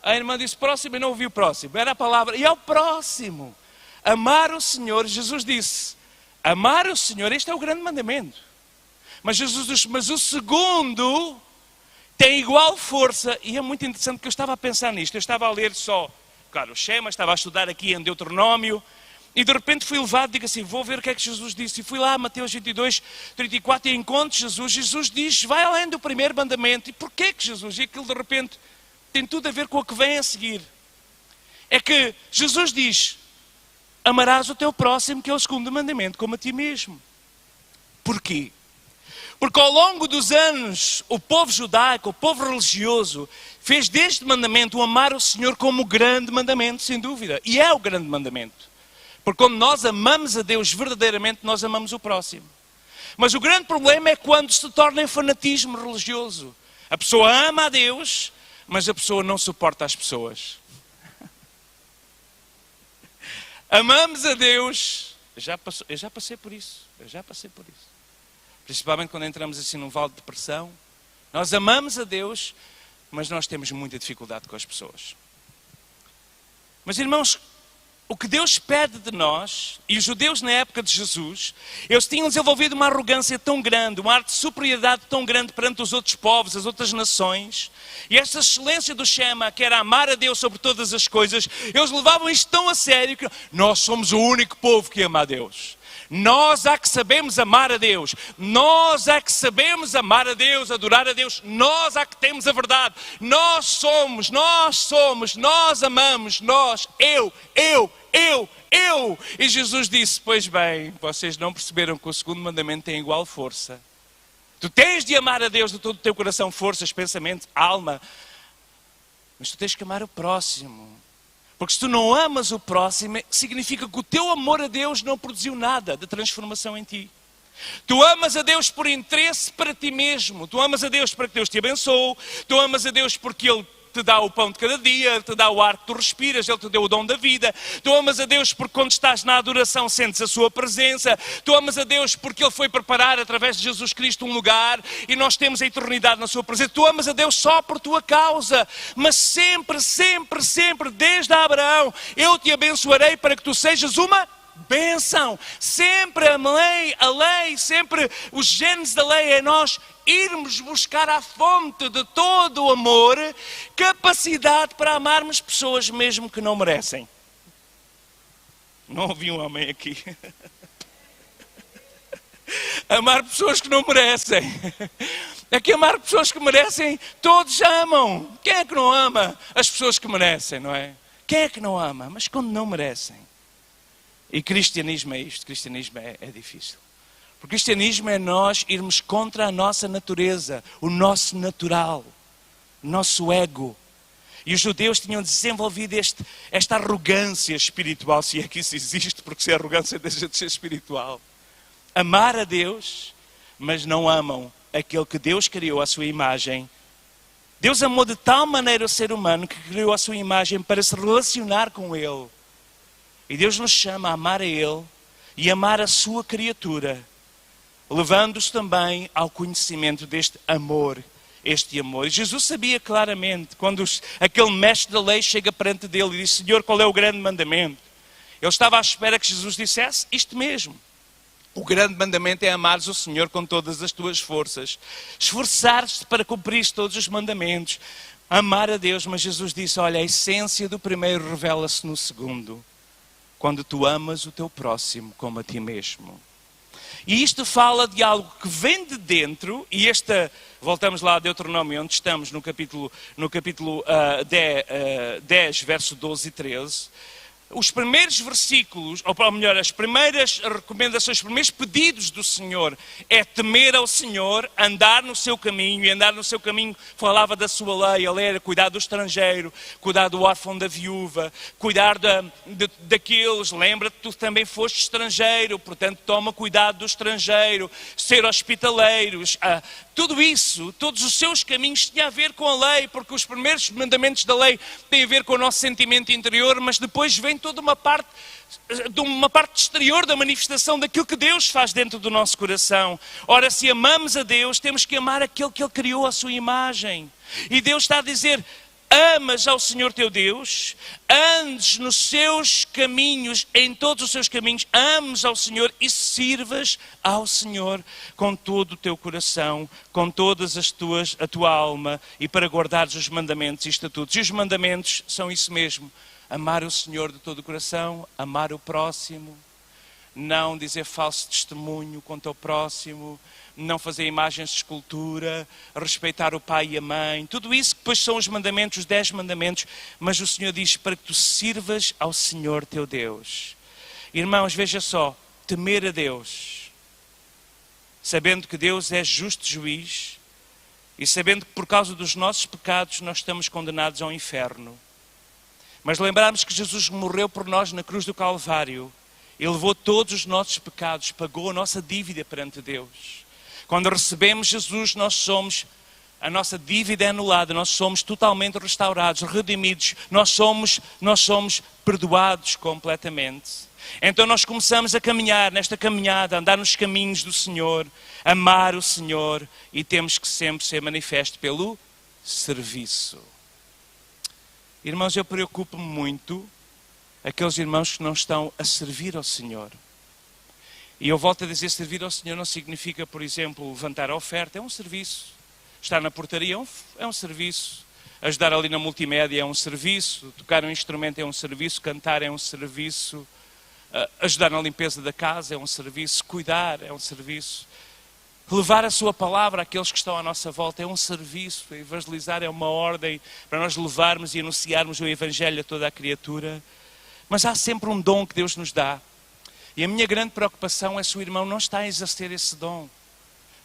A irmã disse próximo e não ouviu próximo. Era a palavra. E ao próximo. Amar o Senhor. Jesus disse, amar o Senhor, este é o grande mandamento. Mas Jesus disse, mas o segundo tem igual força. E é muito interessante que eu estava a pensar nisto. Eu estava a ler só, claro, o Shema, estava a estudar aqui em Deuteronômio. E de repente fui levado, digo assim, vou ver o que é que Jesus disse. E fui lá, Mateus 22, 34, e encontro Jesus. Jesus diz, vai além do primeiro mandamento. E porquê que Jesus? E aquilo de repente tem tudo a ver com o que vem a seguir. É que Jesus diz, amarás o teu próximo, que é o segundo mandamento, como a ti mesmo. Porquê? Porque ao longo dos anos, o povo judaico, o povo religioso, fez deste mandamento o amar o Senhor como o grande mandamento, sem dúvida. E é o grande mandamento. Porque quando nós amamos a Deus verdadeiramente, nós amamos o próximo. Mas o grande problema é quando se torna em fanatismo religioso. A pessoa ama a Deus, mas a pessoa não suporta as pessoas. Amamos a Deus. Eu já passei por isso. Principalmente quando entramos assim num vale de depressão. Nós amamos a Deus, mas nós temos muita dificuldade com as pessoas. Mas irmãos, o que Deus pede de nós, e os judeus na época de Jesus, eles tinham desenvolvido uma arrogância tão grande, uma arte de superioridade tão grande perante os outros povos, as outras nações, e esta excelência do Shema, que era amar a Deus sobre todas as coisas, eles levavam isto tão a sério que nós somos o único povo que ama a Deus. Nós é que sabemos amar a Deus, nós é que sabemos amar a Deus, adorar a Deus, nós é que temos a verdade, nós amamos, eu. E Jesus disse, pois bem, vocês não perceberam que o segundo mandamento tem igual força. Tu tens de amar a Deus de todo o teu coração, forças, pensamento, alma, mas tu tens que amar o próximo. Porque se tu não amas o próximo, significa que o teu amor a Deus não produziu nada de transformação em ti. Tu amas a Deus por interesse para ti mesmo. Tu amas a Deus para que Deus te abençoe. Tu amas a Deus porque Ele te dá o pão de cada dia, te dá o ar que tu respiras, Ele te deu o dom da vida. Tu amas a Deus porque quando estás na adoração sentes a sua presença. Tu amas a Deus porque Ele foi preparar através de Jesus Cristo um lugar e nós temos a eternidade na sua presença. Tu amas a Deus só por tua causa, mas sempre, sempre, sempre, desde Abraão, eu te abençoarei para que tu sejas uma bênção. Sempre a lei, sempre os genes da lei é nós irmos buscar à fonte de todo o amor, capacidade para amarmos pessoas mesmo que não merecem. Não ouvi um homem aqui. Amar pessoas que não merecem. É que amar pessoas que merecem, todos amam. Quem é que não ama as pessoas que merecem, não é? Quem é que não ama? Mas quando não merecem. E cristianismo é isto, cristianismo é difícil. Porque cristianismo é nós irmos contra a nossa natureza, o nosso natural, o nosso ego. E os judeus tinham desenvolvido esta arrogância espiritual, se é que isso existe, porque se é arrogância deixa de ser espiritual. Amar a Deus, mas não amam aquele que Deus criou à sua imagem. Deus amou de tal maneira o ser humano que criou a sua imagem para se relacionar com Ele. E Deus nos chama a amar a Ele e amar a sua criatura, levando-os também ao conhecimento deste amor, este amor. E Jesus sabia claramente, quando aquele mestre da lei chega perante dele e diz: Senhor, qual é o grande mandamento? Ele estava à espera que Jesus dissesse isto mesmo. O grande mandamento é amares o Senhor com todas as tuas forças, esforçar-te para cumprir todos os mandamentos, amar a Deus. Mas Jesus disse: olha, a essência do primeiro revela-se no segundo, quando tu amas o teu próximo como a ti mesmo. E isto fala de algo que vem de dentro, e voltamos lá a Deuteronômio, onde estamos no capítulo 10, verso 12 e 13. Os primeiros versículos, ou melhor, as primeiras recomendações, os primeiros pedidos do Senhor é temer ao Senhor, andar no seu caminho. E andar no seu caminho falava da sua lei. A lei era cuidar do estrangeiro, cuidar do órfão, da viúva, cuidar daqueles. Lembra-te, tu também foste estrangeiro, portanto toma cuidado do estrangeiro, ser hospitaleiros. Tudo isso, todos os seus caminhos tinham a ver com a lei, porque os primeiros mandamentos da lei têm a ver com o nosso sentimento interior, mas depois vem toda uma parte exterior da manifestação daquilo que Deus faz dentro do nosso coração. Ora, se amamos a Deus, temos que amar aquele que Ele criou à sua imagem. E Deus está a dizer: amas ao Senhor teu Deus, andes nos seus caminhos, em todos os seus caminhos, ames ao Senhor e sirvas ao Senhor com todo o teu coração, com todas a tua alma, e para guardares os mandamentos e estatutos. E os mandamentos são isso mesmo: amar o Senhor de todo o coração, amar o próximo, não dizer falso testemunho contra o próximo, não fazer imagens de escultura, respeitar o pai e a mãe. Tudo isso que depois são os mandamentos, os 10 mandamentos. Mas o Senhor diz para que tu sirvas ao Senhor teu Deus. Irmãos, veja só, temer a Deus, sabendo que Deus é justo juiz e sabendo que por causa dos nossos pecados nós estamos condenados ao inferno. Mas lembrarmos que Jesus morreu por nós na cruz do Calvário. Ele levou todos os nossos pecados, pagou a nossa dívida perante Deus. Quando recebemos Jesus, a nossa dívida é anulada, nós somos totalmente restaurados, redimidos, nós somos perdoados completamente. Então nós começamos a caminhar nesta caminhada, a andar nos caminhos do Senhor, amar o Senhor, e temos que sempre ser manifesto pelo serviço. Irmãos, eu preocupo-me muito aqueles irmãos que não estão a servir ao Senhor. E eu volto a dizer, servir ao Senhor não significa, por exemplo, levantar a oferta. É um serviço. Estar na portaria é um serviço. Ajudar ali na multimédia é um serviço. Tocar um instrumento é um serviço. Cantar é um serviço. Ajudar na limpeza da casa é um serviço. Cuidar é um serviço. Levar a sua palavra àqueles que estão à nossa volta é um serviço. Evangelizar é uma ordem para nós levarmos e anunciarmos o Evangelho a toda a criatura. Mas há sempre um dom que Deus nos dá. E a minha grande preocupação é se o irmão não está a exercer esse dom.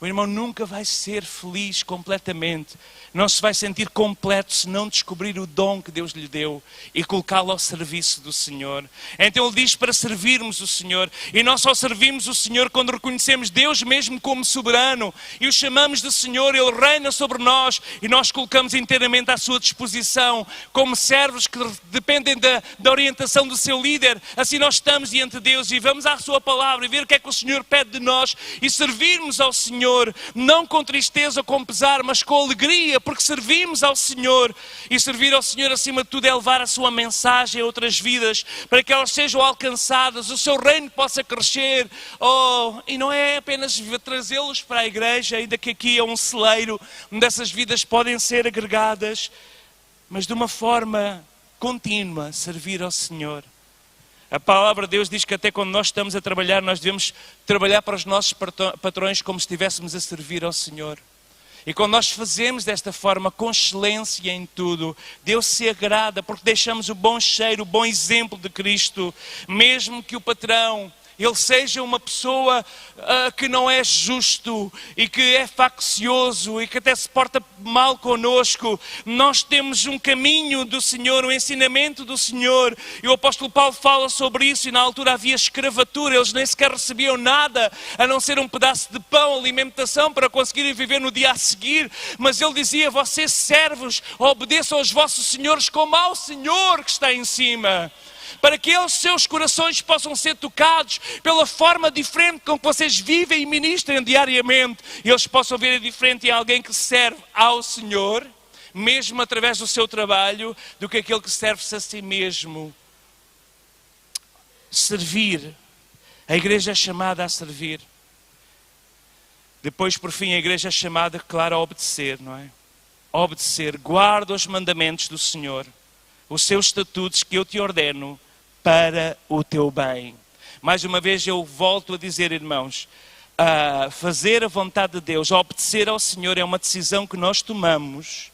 O irmão nunca vai ser feliz completamente. Não se vai sentir completo se não descobrir o dom que Deus lhe deu e colocá-lo ao serviço do Senhor. Então ele diz para servirmos o Senhor. E nós só servimos o Senhor quando reconhecemos Deus mesmo como soberano. E o chamamos de Senhor, Ele reina sobre nós. E nós colocamos inteiramente à sua disposição. Como servos que dependem da orientação do seu líder. Assim nós estamos diante de Deus e vamos à sua palavra e ver o que é que o Senhor pede de nós. E servirmos ao Senhor, não com tristeza ou com pesar, mas com alegria, porque servimos ao Senhor. E servir ao Senhor acima de tudo é levar a sua mensagem a outras vidas, para que elas sejam alcançadas, o seu reino possa crescer. E não é apenas trazê-los para a igreja, ainda que aqui é um celeiro onde essas vidas podem ser agregadas, mas de uma forma contínua, servir ao Senhor. A palavra de Deus diz que até quando nós estamos a trabalhar, nós devemos trabalhar para os nossos patrões como se estivéssemos a servir ao Senhor. E quando nós fazemos desta forma, com excelência em tudo, Deus se agrada, porque deixamos o bom cheiro, o bom exemplo de Cristo. Mesmo que o patrão, ele seja uma pessoa que não é justo e que é faccioso e que até se porta mal conosco, nós temos um caminho do Senhor, um ensinamento do Senhor. E o apóstolo Paulo fala sobre isso, e na altura havia escravatura, eles nem sequer recebiam nada, a não ser um pedaço de pão, alimentação para conseguirem viver no dia a seguir. Mas ele dizia: vocês servos, obedeçam aos vossos senhores como ao Senhor que está em cima, para que os seus corações possam ser tocados pela forma diferente com que vocês vivem e ministram diariamente. E eles possam ver a diferença em alguém que serve ao Senhor, mesmo através do seu trabalho, do que aquele que serve-se a si mesmo. Servir. A igreja é chamada a servir. Depois, por fim, a igreja é chamada, claro, a obedecer, não é? A obedecer. Guarda os mandamentos do Senhor, os seus estatutos que eu te ordeno para o teu bem. Mais uma vez eu volto a dizer, irmãos, fazer a vontade de Deus, obedecer ao Senhor é uma decisão que nós tomamos,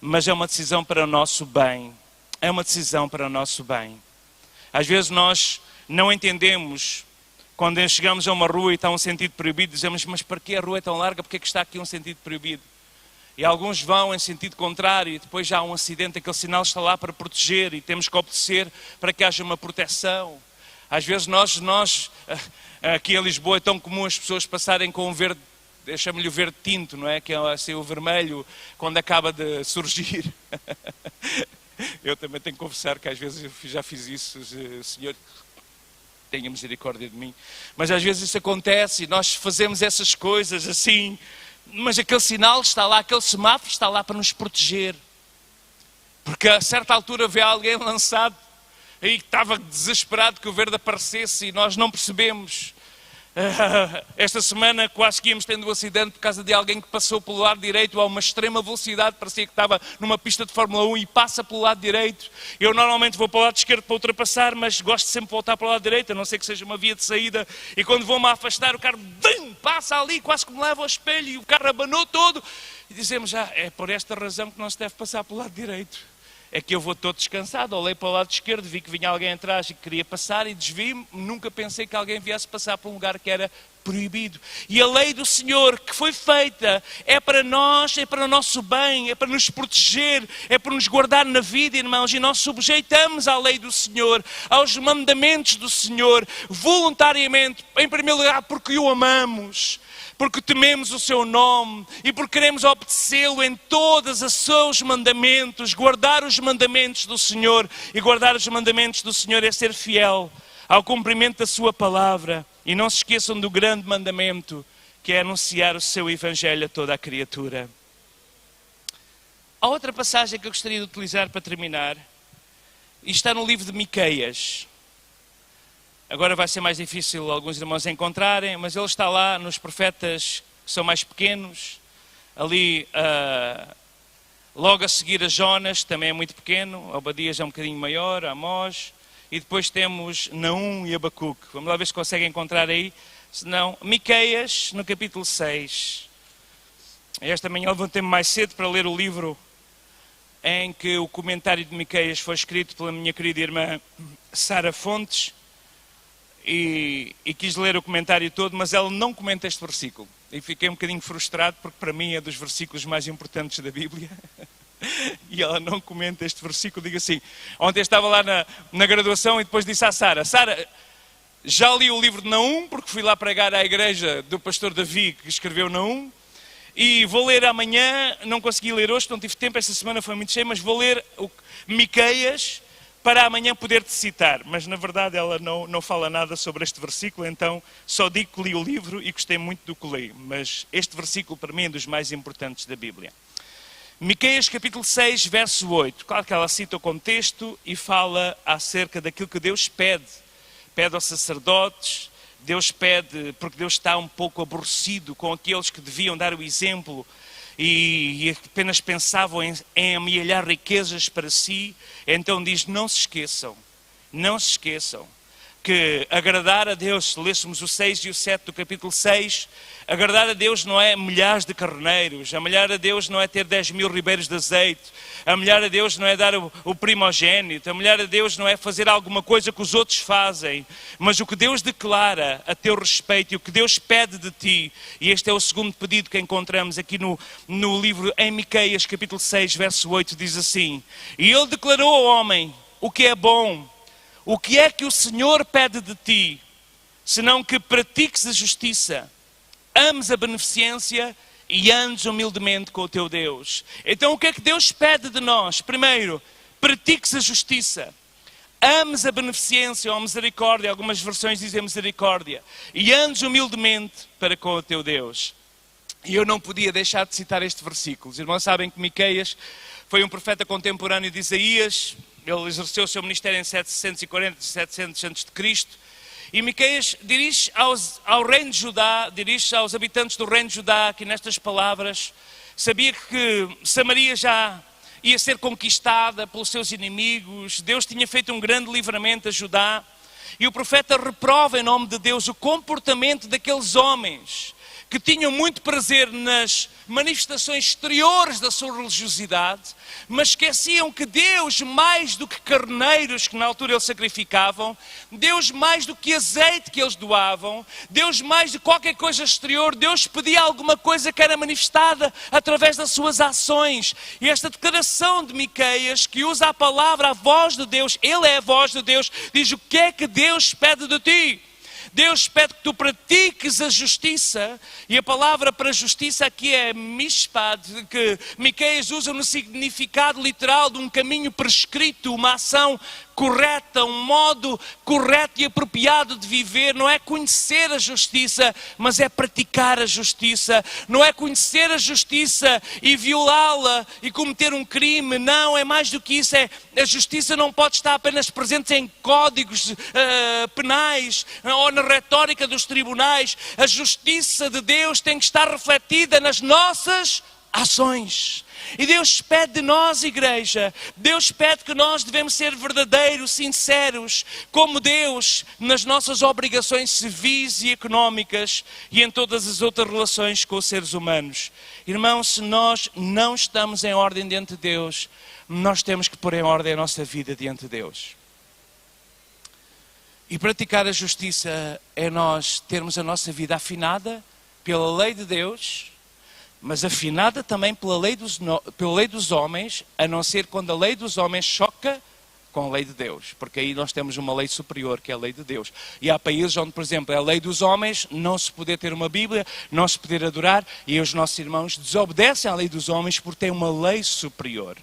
mas é uma decisão para o nosso bem. É uma decisão para o nosso bem. Às vezes nós não entendemos, quando chegamos a uma rua e está um sentido proibido, dizemos: mas para que a rua é tão larga? Porque é que está aqui um sentido proibido? E alguns vão em sentido contrário e depois já há um acidente, aquele sinal está lá para proteger e temos que obedecer para que haja uma proteção. Às vezes nós aqui em Lisboa é tão comum as pessoas passarem com um verde, chamo-lhe o verde tinto, não é? Que é assim, o vermelho quando acaba de surgir. Eu também tenho que confessar que às vezes eu já fiz isso, Senhor, tenha misericórdia de mim. Mas às vezes isso acontece e nós fazemos essas coisas assim, mas aquele sinal está lá, aquele semáforo está lá para nos proteger. Porque a certa altura vê alguém lançado e estava desesperado que o verde aparecesse e nós não percebemos. Esta semana quase que íamos tendo um acidente por causa de alguém que passou pelo lado direito a uma extrema velocidade, parecia que estava numa pista de Fórmula 1 e passa pelo lado direito. Eu normalmente vou para o lado esquerdo para ultrapassar, mas gosto sempre de voltar para o lado direito, a não ser que seja uma via de saída. E quando vou-me a afastar, o carro passa ali, quase que me leva ao espelho e o carro abanou todo. E dizemos: é por esta razão que não se deve passar pelo lado direito. É que eu vou todo descansado, olhei para o lado esquerdo, vi que vinha alguém atrás e que queria passar e desvio-me, nunca pensei que alguém viesse passar por um lugar que era proibido. E a lei do Senhor que foi feita é para nós, é para o nosso bem, é para nos proteger, é para nos guardar na vida, irmãos, e nós sujeitamos à lei do Senhor, aos mandamentos do Senhor, voluntariamente, em primeiro lugar porque o amamos, porque tememos o seu nome e porque queremos obedecê-lo em todos os seus mandamentos, guardar os mandamentos do Senhor. E guardar os mandamentos do Senhor é ser fiel ao cumprimento da sua palavra. E não se esqueçam do grande mandamento, que é anunciar o seu evangelho a toda a criatura. Há outra passagem que eu gostaria de utilizar para terminar, e está no livro de Miqueias. Agora vai ser mais difícil alguns irmãos encontrarem, mas ele está lá nos profetas que são mais pequenos, ali logo a seguir a Jonas, também é muito pequeno, Obadias é um bocadinho maior, Amós, e depois temos Naum e Abacuque. Vamos lá ver se conseguem encontrar aí, se não, Miqueias no capítulo 6. Esta manhã levantei-me mais cedo para ler o livro em que o comentário de Miqueias foi escrito pela minha querida irmã Sara Fontes, e quis ler o comentário todo, mas ela não comenta este versículo. e fiquei um bocadinho frustrado porque para mim é dos versículos mais importantes da Bíblia. E ela não comenta este versículo, digo assim, ontem estava lá na graduação e depois disse à Sara, já li o livro de Naum, porque fui lá pregar à igreja do pastor Davi, que escreveu Naum, e vou ler amanhã, não consegui ler hoje, não tive tempo, esta semana foi muito cheia, mas vou ler Miqueias, para amanhã poder-te citar. Mas na verdade ela não fala nada sobre este versículo, então só digo que li o livro e gostei muito do que li. Mas este versículo para mim é dos mais importantes da Bíblia. Miqueias capítulo 6, verso 8. Claro que ela cita o contexto e fala acerca daquilo que Deus pede. Pede aos sacerdotes, Deus pede, porque Deus está um pouco aborrecido com aqueles que deviam dar o exemplo e apenas pensavam em amealhar riquezas para si. Então diz, não se esqueçam que agradar a Deus, se lêssemos o 6 e o 7 do capítulo 6, agradar a Deus não é milhares de carneiros, amelhar a Deus não é ter 10.000 ribeiros de azeite, amelhar a Deus não é dar o primogênito, amelhar a Deus não é fazer alguma coisa que os outros fazem, mas o que Deus declara a teu respeito e o que Deus pede de ti, e este é o segundo pedido que encontramos aqui no livro em Miqueias capítulo 6, verso 8, diz assim, e ele declarou ao homem o que é bom. O que é que o Senhor pede de ti, senão que pratiques a justiça, ames a beneficência e andes humildemente com o teu Deus. Então o que é que Deus pede de nós? Primeiro, pratiques a justiça, ames a beneficência ou a misericórdia, algumas versões dizem misericórdia, e andes humildemente para com o teu Deus. E eu não podia deixar de citar este versículo. Os irmãos sabem que Miqueias foi um profeta contemporâneo de Isaías. Ele exerceu o seu ministério em 740, 700 a.C. E Miqueias dirige ao reino de Judá, dirige aos habitantes do reino de Judá, que nestas palavras sabia que Samaria já ia ser conquistada pelos seus inimigos. Deus tinha feito um grande livramento a Judá. E o profeta reprova em nome de Deus o comportamento daqueles homens que tinham muito prazer nas manifestações exteriores da sua religiosidade, mas esqueciam que Deus, mais do que carneiros que na altura eles sacrificavam, Deus mais do que azeite que eles doavam, Deus mais de qualquer coisa exterior, Deus pedia alguma coisa que era manifestada através das suas ações. E esta declaração de Miqueias, que usa a palavra, a voz de Deus, ele é a voz de Deus, diz o que é que Deus pede de ti. Deus pede que tu pratiques a justiça, e a palavra para justiça aqui é mishpat, que Miqueias usa no significado literal de um caminho prescrito, uma ação correta, um modo correto e apropriado de viver. Não é conhecer a justiça, mas é praticar a justiça. Não é conhecer a justiça e violá-la e cometer um crime. Não, é mais do que isso. A justiça não pode estar apenas presente em códigos penais ou na retórica dos tribunais. A justiça de Deus tem que estar refletida nas nossas ações. E Deus pede de nós, igreja, Deus pede que nós devemos ser verdadeiros, sinceros, como Deus, nas nossas obrigações civis e económicas e em todas as outras relações com os seres humanos. Irmãos, se nós não estamos em ordem diante de Deus, nós temos que pôr em ordem a nossa vida diante de Deus. E praticar a justiça é nós termos a nossa vida afinada pela lei de Deus, mas afinada também pela lei dos homens, a não ser quando a lei dos homens choca com a lei de Deus, porque aí nós temos uma lei superior, que é a lei de Deus. E há países onde, por exemplo, é a lei dos homens, não se poder ter uma Bíblia, não se poder adorar, e os nossos irmãos desobedecem à lei dos homens porque têm uma lei superior.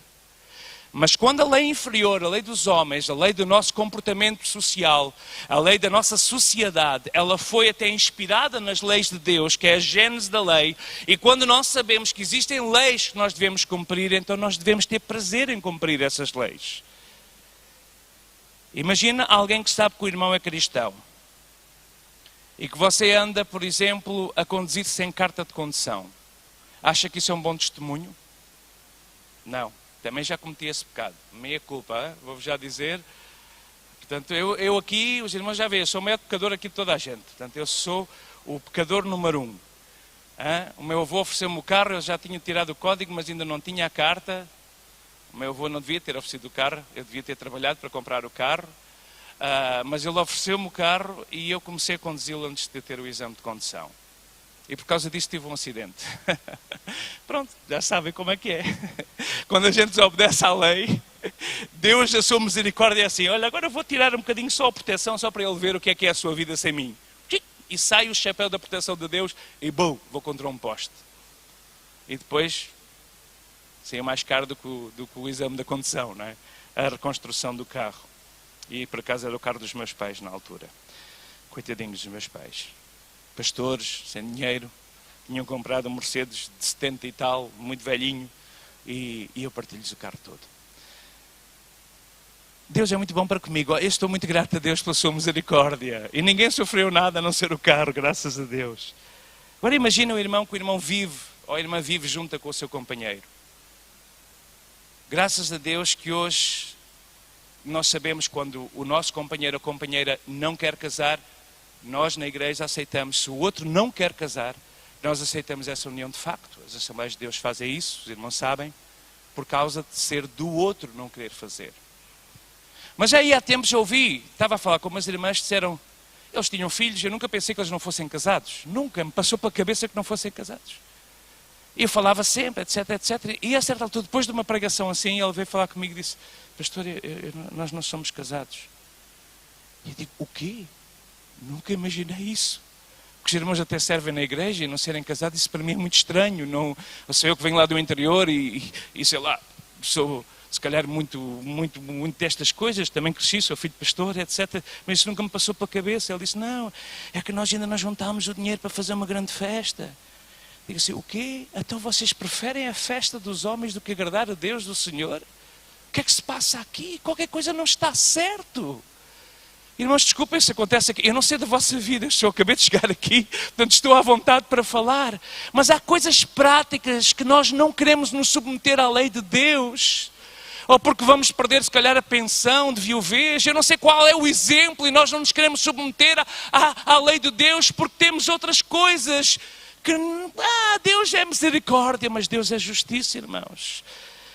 Mas quando a lei inferior, a lei dos homens, a lei do nosso comportamento social, a lei da nossa sociedade, ela foi até inspirada nas leis de Deus, que é a gênese da lei, e quando nós sabemos que existem leis que nós devemos cumprir, então nós devemos ter prazer em cumprir essas leis. Imagina alguém que sabe que o irmão é cristão e que você anda, por exemplo, a conduzir sem carta de condução. Acha que isso é um bom testemunho? Não. Também já cometi esse pecado, meia culpa, vou-vos já dizer. Portanto, eu aqui, os irmãos já veem, eu sou o maior pecador aqui de toda a gente. Portanto, eu sou o pecador número 1. O meu avô ofereceu-me o carro, eu já tinha tirado o código, mas ainda não tinha a carta. O meu avô não devia ter oferecido o carro, eu devia ter trabalhado para comprar o carro. Mas ele ofereceu-me o carro e eu comecei a conduzi-lo antes de ter o exame de condução. E por causa disso tive um acidente. Pronto, já sabem como é que é. Quando a gente desobedece à lei, Deus, a sua misericórdia é assim: olha, agora eu vou tirar um bocadinho só a proteção, só para ele ver o que é a sua vida sem mim. E sai o chapéu da proteção de Deus e bum, vou contra um poste. E depois, saiu mais caro do que o exame da condução, não é? A reconstrução do carro. E por acaso era o carro dos meus pais na altura. Coitadinhos dos meus pais. Pastores, sem dinheiro, tinham comprado um Mercedes de 70 e tal, muito velhinho, e eu partilho-lhes o carro todo. Deus é muito bom para comigo. Eu estou muito grato a Deus pela sua misericórdia. E ninguém sofreu nada a não ser o carro, graças a Deus. Agora imagina o irmão que o irmão vive, ou a irmã vive junta com o seu companheiro. Graças a Deus que hoje nós sabemos quando o nosso companheiro ou companheira não quer casar, nós na igreja aceitamos. Se o outro não quer casar, nós aceitamos essa união de facto. As Assembleias de Deus fazem isso, os irmãos sabem, por causa de ser do outro não querer fazer. Mas aí há tempos eu ouvi, estava a falar com umas irmãs que disseram, eles tinham filhos, eu nunca pensei que eles não fossem casados. Nunca me passou pela cabeça que não fossem casados. Eu falava sempre, etc, etc. E a certa altura, depois de uma pregação assim, ele veio falar comigo e disse, pastor, nós não somos casados. E eu digo, o quê? Nunca imaginei isso. Porque os irmãos até servem na igreja e não serem casados, isso para mim é muito estranho. Não, sou eu que venho lá do interior e sei lá, sou se calhar muito destas coisas, também cresci, sou filho de pastor, etc. Mas isso nunca me passou pela cabeça. Ele disse, não, é que nós ainda não juntámos o dinheiro para fazer uma grande festa. Digo assim, o quê? Então vocês preferem a festa dos homens do que agradar a Deus do Senhor? O que é que se passa aqui? Qualquer coisa não está certo. Irmãos, desculpem se acontece aqui. Eu não sei da vossa vida, eu só acabei de chegar aqui, portanto estou à vontade para falar. Mas há coisas práticas que nós não queremos nos submeter à lei de Deus. Ou porque vamos perder, se calhar, a pensão de viuvez. Eu não sei qual é o exemplo e nós não nos queremos submeter à lei de Deus porque temos outras coisas que... Deus é misericórdia, mas Deus é justiça, irmãos.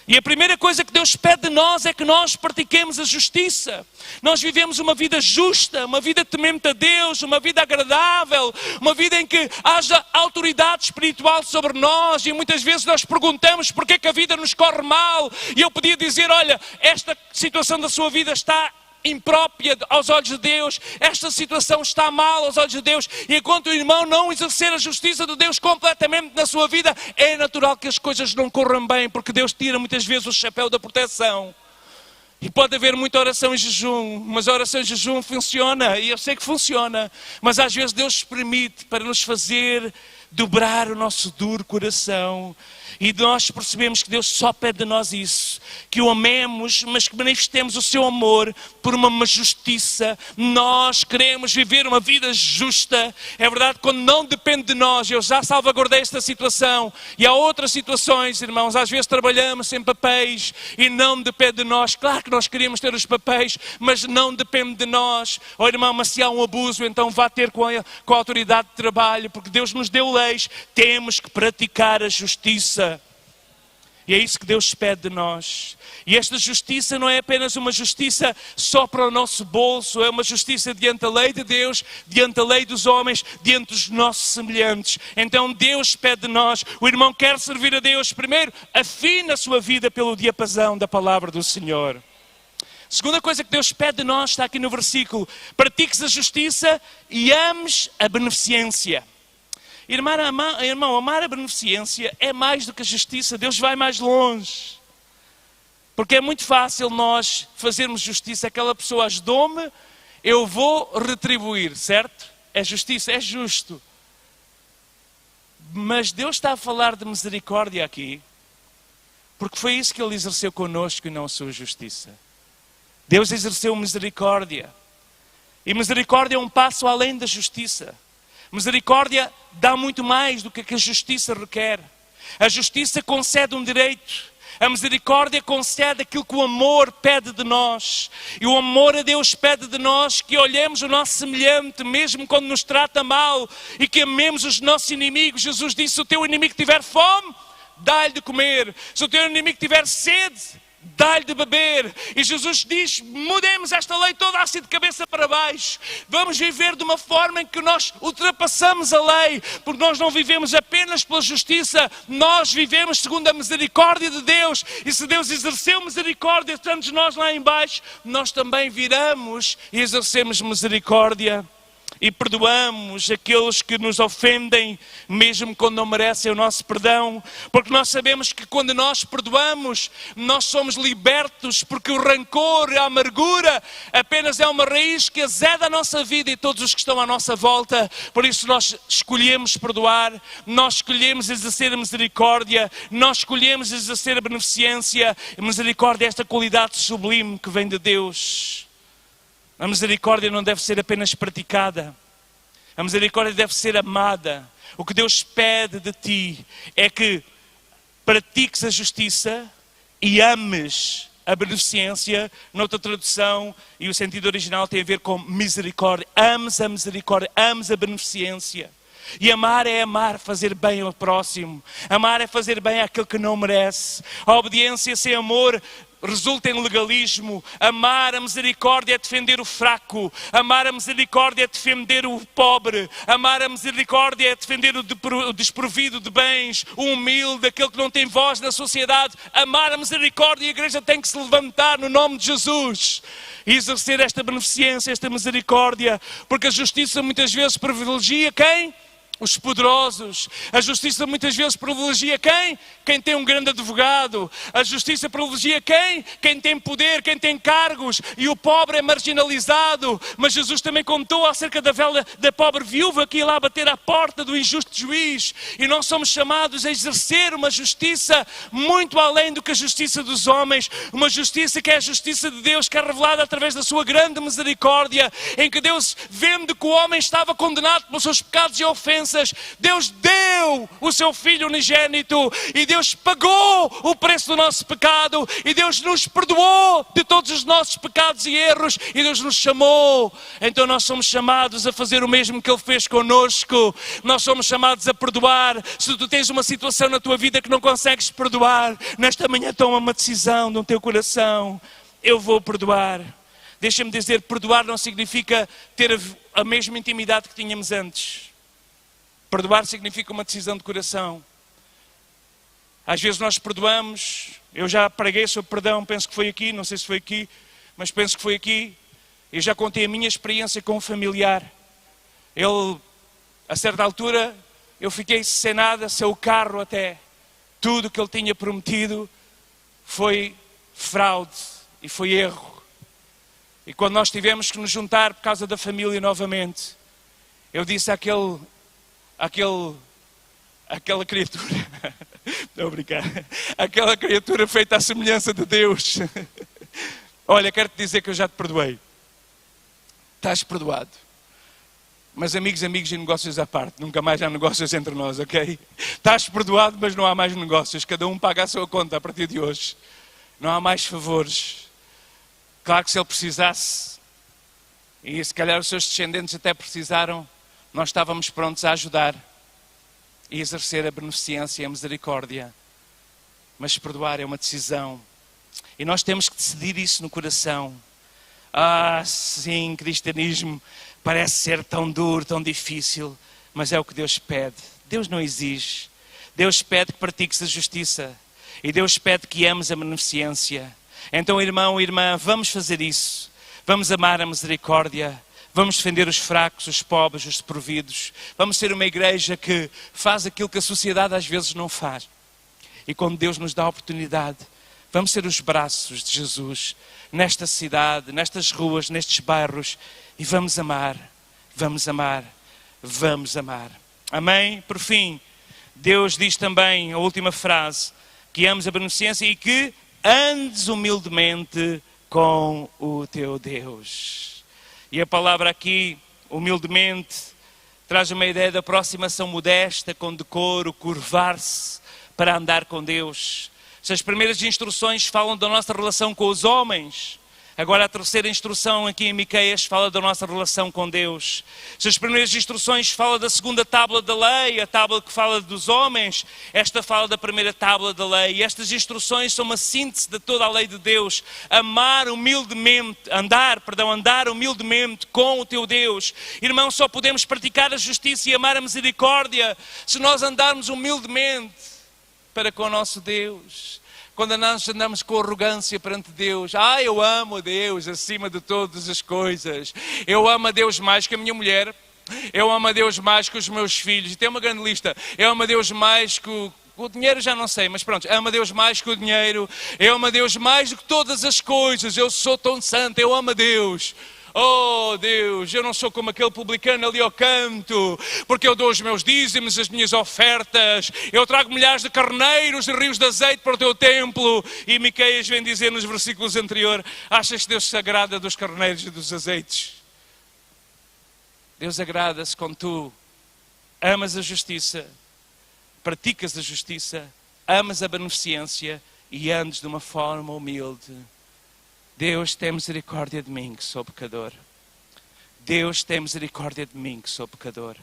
E a primeira coisa que Deus pede de nós é que nós pratiquemos a justiça. Nós vivemos uma vida justa, uma vida temente a Deus, uma vida agradável, uma vida em que haja autoridade espiritual sobre nós. E muitas vezes nós perguntamos porque é que a vida nos corre mal. E eu podia dizer, olha, esta situação da sua vida está imprópria aos olhos de Deus, esta situação está mal aos olhos de Deus, e enquanto o irmão não exercer a justiça de Deus completamente na sua vida, é natural que as coisas não corram bem, porque Deus tira muitas vezes o chapéu da proteção. E pode haver muita oração em jejum, mas a oração em jejum funciona, e eu sei que funciona, mas às vezes Deus permite para nos fazer dobrar o nosso duro coração. E nós percebemos que Deus só pede de nós isso, que o amemos, mas que manifestemos o seu amor por uma justiça. Nós queremos viver uma vida justa. É verdade, quando não depende de nós. Eu já salvaguardei esta situação. E há outras situações, irmãos, às vezes trabalhamos sem papéis e não depende de nós. Claro que nós queríamos ter os papéis, mas não depende de nós. Oh irmão, mas se há um abuso, então vá ter com a autoridade de trabalho, porque Deus nos deu leis. Temos que praticar a justiça. E é isso que Deus pede de nós. E esta justiça não é apenas uma justiça só para o nosso bolso, é uma justiça diante da lei de Deus, diante da lei dos homens, diante dos nossos semelhantes. Então Deus pede de nós, o irmão quer servir a Deus, primeiro, afina a sua vida pelo diapasão da palavra do Senhor. Segunda coisa que Deus pede de nós, está aqui no versículo, pratiques a justiça e ames a beneficência. Irmão, amar a beneficência é mais do que a justiça. Deus vai mais longe. Porque é muito fácil nós fazermos justiça. Aquela pessoa ajudou-me, eu vou retribuir, certo? É justiça, é justo. Mas Deus está a falar de misericórdia aqui, porque foi isso que Ele exerceu connosco e não a sua justiça. Deus exerceu misericórdia. E misericórdia é um passo além da justiça. Misericórdia dá muito mais do que a justiça requer. A justiça concede um direito. A misericórdia concede aquilo que o amor pede de nós. E o amor a Deus pede de nós que olhemos o nosso semelhante, mesmo quando nos trata mal, e que amemos os nossos inimigos. Jesus disse, se o teu inimigo tiver fome, dá-lhe de comer. Se o teu inimigo tiver sede, dá-lhe de beber. E Jesus diz, mudemos esta lei toda assim de cabeça para baixo. Vamos viver de uma forma em que nós ultrapassamos a lei, porque nós não vivemos apenas pela justiça, nós vivemos segundo a misericórdia de Deus. E se Deus exerceu misericórdia, estando nós lá em baixo, nós também viramos e exercemos misericórdia. E perdoamos aqueles que nos ofendem, mesmo quando não merecem o nosso perdão. Porque nós sabemos que quando nós perdoamos, nós somos libertos, porque o rancor e a amargura apenas é uma raiz que azeda a nossa vida e todos os que estão à nossa volta. Por isso nós escolhemos perdoar, nós escolhemos exercer a misericórdia, nós escolhemos exercer a beneficência. A misericórdia é esta qualidade sublime que vem de Deus. A misericórdia não deve ser apenas praticada. A misericórdia deve ser amada. O que Deus pede de ti é que pratiques a justiça e ames a beneficência. Noutra tradução, e o sentido original tem a ver com misericórdia. Ames a misericórdia, ames a beneficência. E amar é amar, fazer bem ao próximo. Amar é fazer bem àquele que não merece. A obediência sem amor resulta em legalismo. Amar a misericórdia é defender o fraco. Amar a misericórdia é defender o pobre. Amar a misericórdia é defender o desprovido de bens, o humilde, aquele que não tem voz na sociedade. Amar a misericórdia, e a igreja tem que se levantar no nome de Jesus e exercer esta beneficência, esta misericórdia, porque a justiça muitas vezes privilegia quem? Os poderosos. A justiça muitas vezes privilegia quem? Quem tem um grande advogado. A justiça privilegia quem? Quem tem poder, quem tem cargos. E o pobre é marginalizado. Mas Jesus também contou acerca da pobre viúva que ia lá bater à porta do injusto juiz. E nós somos chamados a exercer uma justiça muito além do que a justiça dos homens. Uma justiça que é a justiça de Deus, que é revelada através da sua grande misericórdia, em que Deus, vendo que o homem estava condenado pelos seus pecados e ofensas, Deus deu o seu Filho unigênito e Deus pagou o preço do nosso pecado e Deus nos perdoou de todos os nossos pecados e erros e Deus nos chamou. Então nós somos chamados a fazer o mesmo que Ele fez connosco. Nós somos chamados a perdoar. Se tu tens uma situação na tua vida que não consegues perdoar, nesta manhã toma uma decisão no teu coração. Eu vou perdoar. Deixa-me dizer, perdoar não significa ter a mesma intimidade que tínhamos antes. Perdoar significa uma decisão de coração. Às vezes nós perdoamos, eu já preguei sobre perdão, penso que foi aqui, não sei se foi aqui, mas penso que foi aqui. Eu já contei a minha experiência com um familiar. Ele, a certa altura, eu fiquei sem nada, sem o carro até. Tudo que ele tinha prometido foi fraude e foi erro. E quando nós tivemos que nos juntar por causa da família novamente, eu disse àquela criatura, não a brincar, aquela criatura feita à semelhança de Deus, olha, quero-te dizer que eu já te perdoei, estás perdoado, mas amigos e negócios à parte, nunca mais há negócios entre nós, ok? Estás perdoado, mas não há mais negócios, cada um paga a sua conta a partir de hoje, não há mais favores. Claro que se ele precisasse, e se calhar os seus descendentes até precisaram, nós estávamos prontos a ajudar e exercer a beneficência e a misericórdia. Mas perdoar é uma decisão. E nós temos que decidir isso no coração. Ah, sim, cristianismo parece ser tão duro, tão difícil, mas é o que Deus pede. Deus não exige. Deus pede que pratiques a justiça. E Deus pede que ames a beneficência. Então, irmão e irmã, vamos fazer isso. Vamos amar a misericórdia. Vamos defender os fracos, os pobres, os desprovidos. Vamos ser uma igreja que faz aquilo que a sociedade às vezes não faz. E quando Deus nos dá a oportunidade, vamos ser os braços de Jesus nesta cidade, nestas ruas, nestes bairros. E vamos amar, vamos amar, vamos amar. Amém? Por fim, Deus diz também, a última frase, que ames a beneficência e que andes humildemente com o teu Deus. E a palavra aqui, humildemente, traz uma ideia de aproximação modesta, com decoro, curvar-se para andar com Deus. Se as primeiras instruções falam da nossa relação com os homens, Agora a terceira instrução aqui em Miqueias fala da nossa relação com Deus. Se as primeiras instruções falam da segunda tábua da lei, a tábua que fala dos homens, esta fala da primeira tábua da lei. E estas instruções são uma síntese de toda a lei de Deus. Andar humildemente com o teu Deus. Irmão, só podemos praticar a justiça e amar a misericórdia se nós andarmos humildemente para com o nosso Deus. Quando nós andamos com arrogância perante Deus, eu amo a Deus acima de todas as coisas, eu amo a Deus mais que a minha mulher, eu amo a Deus mais que os meus filhos, e tem uma grande lista, eu amo a Deus mais que o dinheiro, já não sei, mas pronto, amo a Deus mais que o dinheiro, eu amo a Deus mais do que todas as coisas, eu sou tão santo, eu amo a Deus. Oh Deus, eu não sou como aquele publicano ali ao canto, porque eu dou os meus dízimos, as minhas ofertas, eu trago milhares de carneiros e rios de azeite para o teu templo. E Miqueias vem dizer nos versículos anteriores: achas que Deus se agrada dos carneiros e dos azeites? Deus agrada-se quando tu amas a justiça, praticas a justiça, amas a beneficência e andes de uma forma humilde. Deus tem misericórdia de mim que sou pecador. Deus tem misericórdia de mim que sou pecador.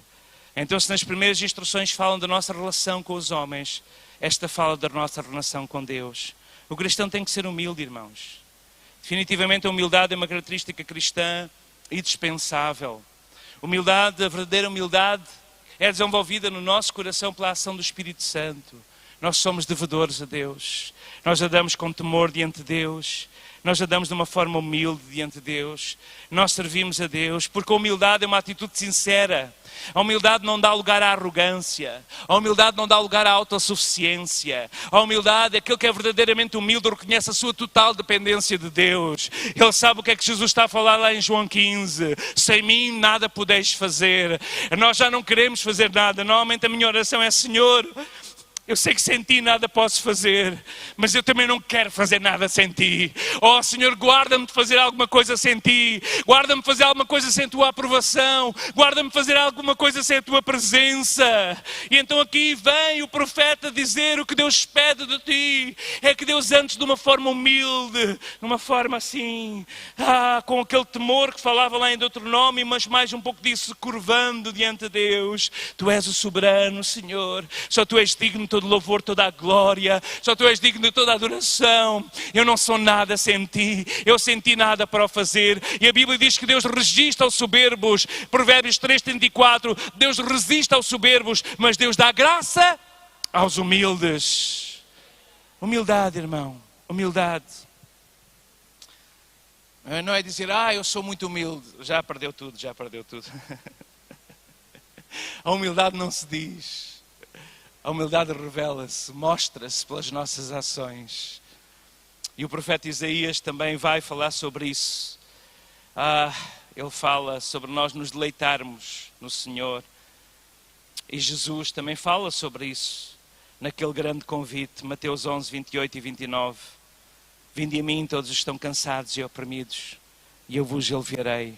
Então, se nas primeiras instruções falam da nossa relação com os homens, esta fala da nossa relação com Deus. O cristão tem que ser humilde, irmãos. Definitivamente a humildade é uma característica cristã indispensável. Humildade, a verdadeira humildade, é desenvolvida no nosso coração pela ação do Espírito Santo. Nós somos devedores a Deus. Nós andamos com temor diante de Deus. Nós andamos de uma forma humilde diante de Deus. Nós servimos a Deus, porque a humildade é uma atitude sincera. A humildade não dá lugar à arrogância. A humildade não dá lugar à autossuficiência. A humildade é aquele que é verdadeiramente humilde, reconhece a sua total dependência de Deus. Ele sabe o que é que Jesus está a falar lá em João 15. Sem mim nada podeis fazer. Nós já não queremos fazer nada. Normalmente a minha oração é: Senhor, eu sei que sem ti nada posso fazer, mas eu também não quero fazer nada sem ti. Oh Senhor, guarda-me de fazer alguma coisa sem ti. Guarda-me de fazer alguma coisa sem tua aprovação. Guarda-me de fazer alguma coisa sem a tua presença. E então aqui vem o profeta dizer o que Deus pede de ti. É que Deus antes de uma forma humilde, de uma forma assim, com aquele temor que falava lá em Deuteronômio, mas mais um pouco disso, curvando diante de Deus. Tu és o soberano, Senhor. Só tu és digno de todo louvor, toda a glória, só tu és digno de toda a adoração. Eu não sou nada sem ti, eu sem ti nada para o fazer. E a Bíblia diz que Deus resiste aos soberbos. Provérbios 3:34, Deus resiste aos soberbos, mas Deus dá graça aos humildes. Humildade, irmão, humildade. Não é dizer, eu sou muito humilde, já perdeu tudo. A humildade não se diz. A humildade revela-se, mostra-se pelas nossas ações. E o profeta Isaías também vai falar sobre isso. Ele fala sobre nós nos deleitarmos no Senhor. E Jesus também fala sobre isso, naquele grande convite, Mateus 11:28 e 29. Vinde a mim todos os que estão cansados e oprimidos, e eu vos aliviarei.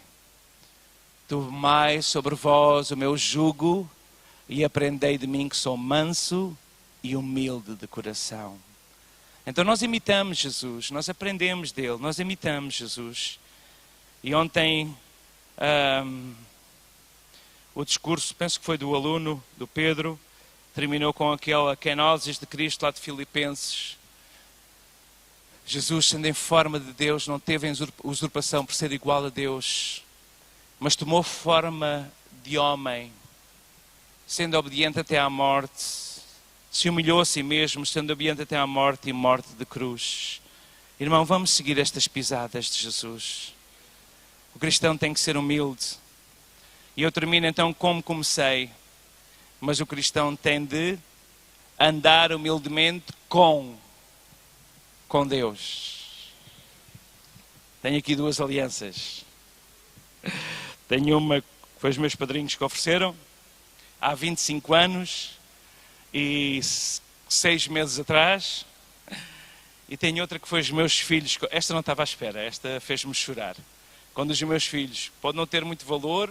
Tomai sobre vós o meu jugo, e aprendei de mim que sou manso e humilde de coração. Então nós imitamos Jesus, nós aprendemos dele, nós imitamos Jesus. E ontem o discurso, penso que foi do aluno, do Pedro, terminou com aquela kenosis de Cristo lá de Filipenses. Jesus, sendo em forma de Deus, não teve usurpação por ser igual a Deus, mas tomou forma de homem, sendo obediente até à morte, se humilhou a si mesmo, sendo obediente até à morte e morte de cruz. Irmão, vamos seguir estas pisadas de Jesus. O cristão tem que ser humilde. E eu termino então como comecei. Mas o cristão tem de andar humildemente com Deus. Tenho aqui duas alianças. Tenho uma que foi os meus padrinhos que ofereceram há 25 anos e 6 meses atrás. E tenho outra que foi os meus filhos. Esta não estava à espera, esta fez-me chorar. Quando os meus filhos, pode não ter muito valor,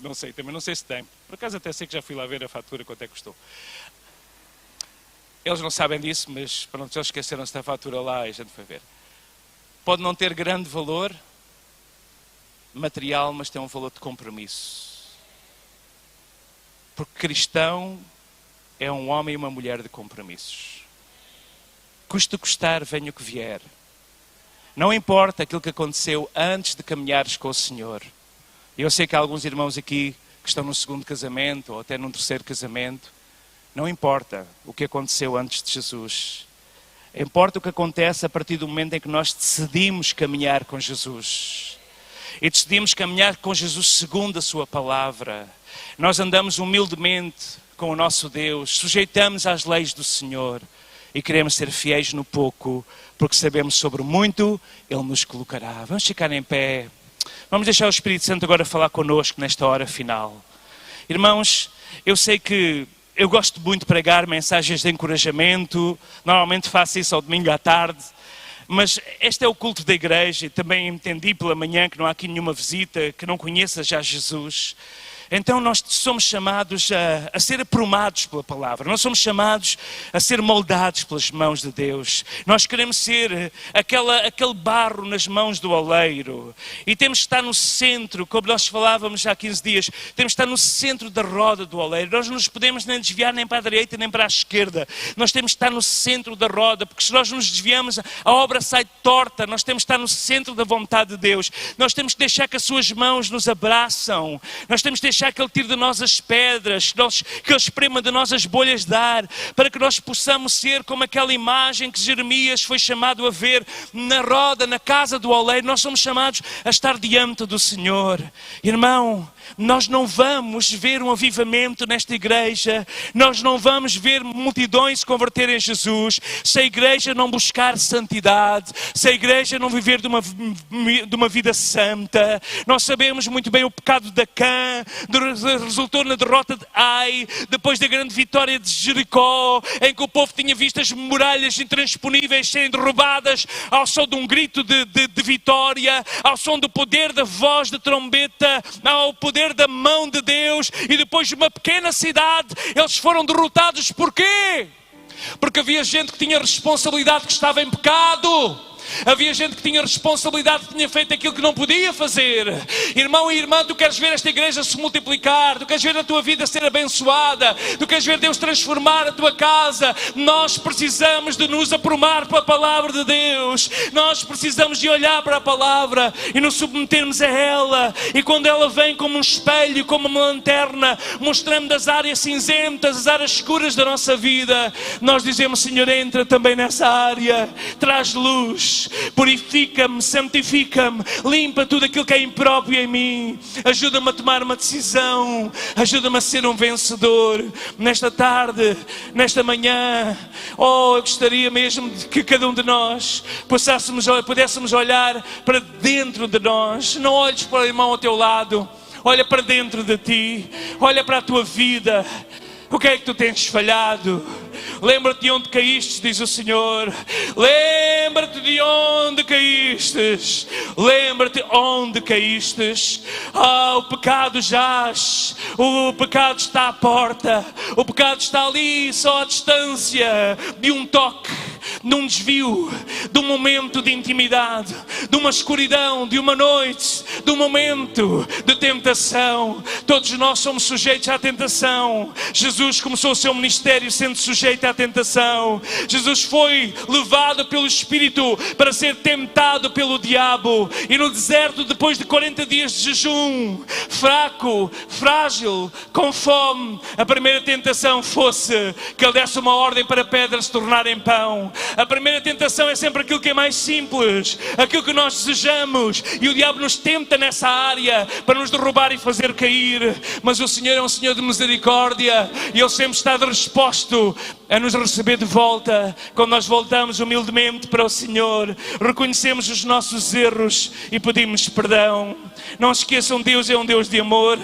não sei, também não sei se tem. Por acaso até sei que já fui lá ver a fatura, quanto é que custou. Eles não sabem disso, mas pronto, eles esqueceram-se da fatura lá e a gente foi ver. pode não ter grande valor material, mas tem um valor de compromisso. Porque cristão é um homem e uma mulher de compromissos. Custa custar, venha o que vier. Não importa aquilo que aconteceu antes de caminhares com o Senhor. Eu sei que há alguns irmãos aqui que estão no segundo casamento ou até num terceiro casamento. Não importa o que aconteceu antes de Jesus. Importa o que acontece a partir do momento em que nós decidimos caminhar com Jesus. E decidimos caminhar com Jesus segundo a sua palavra. Nós andamos humildemente com o nosso Deus, sujeitamos às leis do Senhor e queremos ser fiéis no pouco, porque sabemos sobre muito Ele nos colocará. Vamos ficar em pé. Vamos deixar o Espírito Santo agora falar connosco nesta hora final. Irmãos, eu sei que eu gosto muito de pregar mensagens de encorajamento, normalmente faço isso ao domingo à tarde, mas este é o culto da igreja e também entendi pela manhã que não há aqui nenhuma visita que não conheça já Jesus. Então nós somos chamados a ser aprumados pela palavra. Nós somos chamados a ser moldados pelas mãos de Deus. Nós queremos ser aquele barro nas mãos do oleiro. E temos que estar no centro, como nós falávamos há 15 dias, temos que estar no centro da roda do oleiro. Nós não nos podemos nem desviar nem para a direita nem para a esquerda. Nós temos que estar no centro da roda, porque se nós nos desviamos, a obra sai torta. Nós temos que estar no centro da vontade de Deus. Nós temos que deixar que as suas mãos nos abraçam. Nós temos que deixar que Ele tire de nós as pedras, que Ele esprema de nós as bolhas de ar, para que nós possamos ser como aquela imagem que Jeremias foi chamado a ver na roda, na casa do oleiro. Nós somos chamados a estar diante do Senhor. Irmão, nós não vamos ver um avivamento nesta igreja, nós não vamos ver multidões se converterem a Jesus, se a igreja não buscar santidade, se a igreja não viver de uma vida santa. Nós sabemos muito bem o pecado de Acã, resultou na derrota de Ai, depois da grande vitória de Jericó, em que o povo tinha visto as muralhas intransponíveis serem derrubadas ao som de um grito de vitória, ao som do poder da voz de trombeta, ao poder da mão de Deus, e depois de uma pequena cidade eles foram derrotados. Porquê? Porque havia gente que tinha responsabilidade, que estava em pecado. Havia gente que tinha responsabilidade, que tinha feito aquilo que não podia fazer. Irmão e irmã, tu queres ver esta igreja se multiplicar, tu queres ver a tua vida ser abençoada, tu queres ver Deus transformar a tua casa. Nós precisamos de nos aprumar pela palavra de Deus. Nós precisamos de olhar para a palavra e nos submetermos a ela. E quando ela vem como um espelho, como uma lanterna, mostrando as áreas cinzentas, as áreas escuras da nossa vida, nós dizemos: Senhor, entra também nessa área, traz luz, purifica-me, santifica-me, limpa tudo aquilo que é impróprio em mim, ajuda-me a tomar uma decisão, ajuda-me a ser um vencedor. Nesta tarde, nesta manhã, eu gostaria mesmo de que cada um de nós pudéssemos olhar para dentro de nós. Não olhes para o irmão ao teu lado, olha para dentro de ti, olha para a tua vida. O que é que tu tens falhado? Lembra-te de onde caíste, diz o Senhor. Lembra-te de onde caíste. Lembra-te onde caíste. O pecado jaz. O pecado está à porta. O pecado está ali, só à distância de um toque, de um desvio, de um momento de intimidade, de uma escuridão, de uma noite, de um momento de tentação. Todos nós somos sujeitos à tentação. Jesus começou o seu ministério sendo sujeito à tentação. Jesus foi levado pelo Espírito para ser tentado pelo diabo. E no deserto, depois de 40 dias de jejum, fraco, frágil, com fome, a primeira tentação fosse que ele desse uma ordem para pedras se tornarem pão. A primeira tentação é sempre aquilo que é mais simples, aquilo que nós desejamos, e o diabo nos tenta nessa área para nos derrubar e fazer cair. Mas o Senhor é um Senhor de misericórdia, e Ele sempre está disposto a nos receber de volta. Quando nós voltamos humildemente para o Senhor, reconhecemos os nossos erros e pedimos perdão. Não se esqueçam, Deus é um Deus de amor,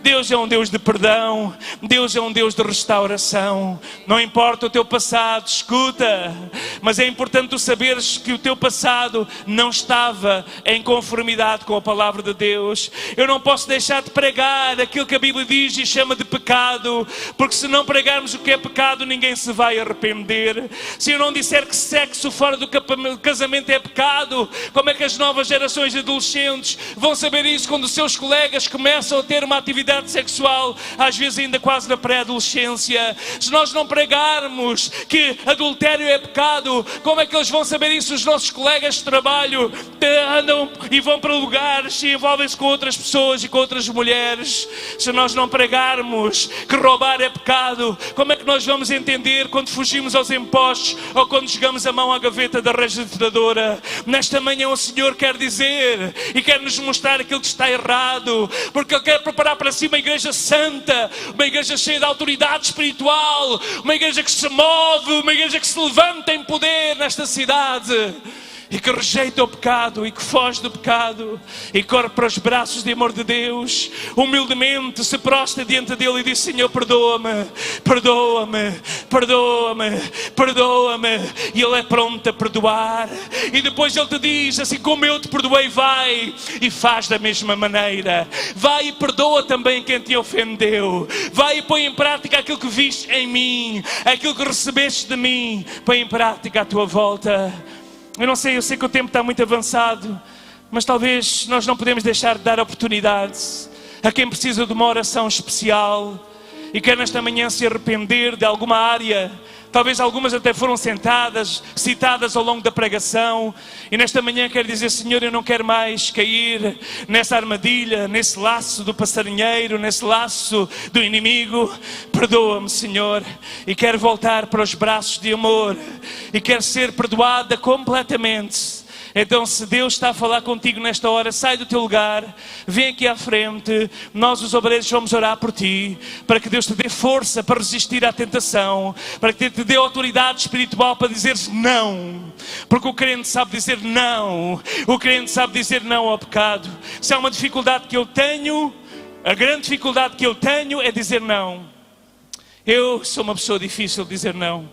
Deus é um Deus de perdão, Deus é um Deus de restauração. Não importa o teu passado, escuta, mas é importante tu saberes que o teu passado não estava em conformidade com a palavra de Deus. Eu não posso deixar de pregar aquilo que a Bíblia diz e chama de pecado, porque se não pregarmos o que é pecado, ninguém se vai arrepender. Se eu não disser que sexo fora do casamento é pecado, como é que as novas gerações de adolescentes vão saber isso quando os seus colegas começam a ter uma atividade sexual, às vezes ainda quase na pré-adolescência? Se nós não pregarmos que adultério é pecado, como é que eles vão saber isso? Os nossos colegas de trabalho andam e vão para lugares e envolvem-se com outras pessoas e com outras mulheres. Se nós não pregarmos que roubar é pecado, como é que nós vamos entender quando fugimos aos impostos ou quando chegamos a mão à gaveta da registradora? Nesta manhã o Senhor quer dizer e quer nos mostrar aquilo que está errado, porque Ele quer preparar para si uma igreja santa, uma igreja cheia de autoridade espiritual, uma igreja que se move, uma igreja que se levanta em poder nesta cidade e que rejeita o pecado e que foge do pecado e corre para os braços de amor de Deus, humildemente se prostra diante dele e diz: Senhor, perdoa-me, perdoa-me, perdoa-me, perdoa-me. E Ele é pronto a perdoar, e depois Ele te diz: assim como eu te perdoei, vai e faz da mesma maneira, vai e perdoa também quem te ofendeu, vai e põe em prática aquilo que viste em mim, aquilo que recebeste de mim, põe em prática à tua volta. Eu sei que o tempo está muito avançado, mas talvez nós não podemos deixar de dar oportunidade a quem precisa de uma oração especial e quer nesta manhã se arrepender de alguma área. Talvez algumas até foram citadas ao longo da pregação, e nesta manhã quero dizer: Senhor, eu não quero mais cair nessa armadilha, nesse laço do passarinheiro, nesse laço do inimigo. Perdoa-me, Senhor, e quero voltar para os braços de amor, e quero ser perdoada completamente. Então, se Deus está a falar contigo nesta hora, sai do teu lugar, vem aqui à frente. Nós, os obreiros, vamos orar por ti, para que Deus te dê força para resistir à tentação, para que te dê autoridade espiritual para dizeres não, porque o crente sabe dizer não, o crente sabe dizer não ao pecado. Se há uma dificuldade que eu tenho, a grande dificuldade que eu tenho é dizer não. Eu sou uma pessoa difícil de dizer não,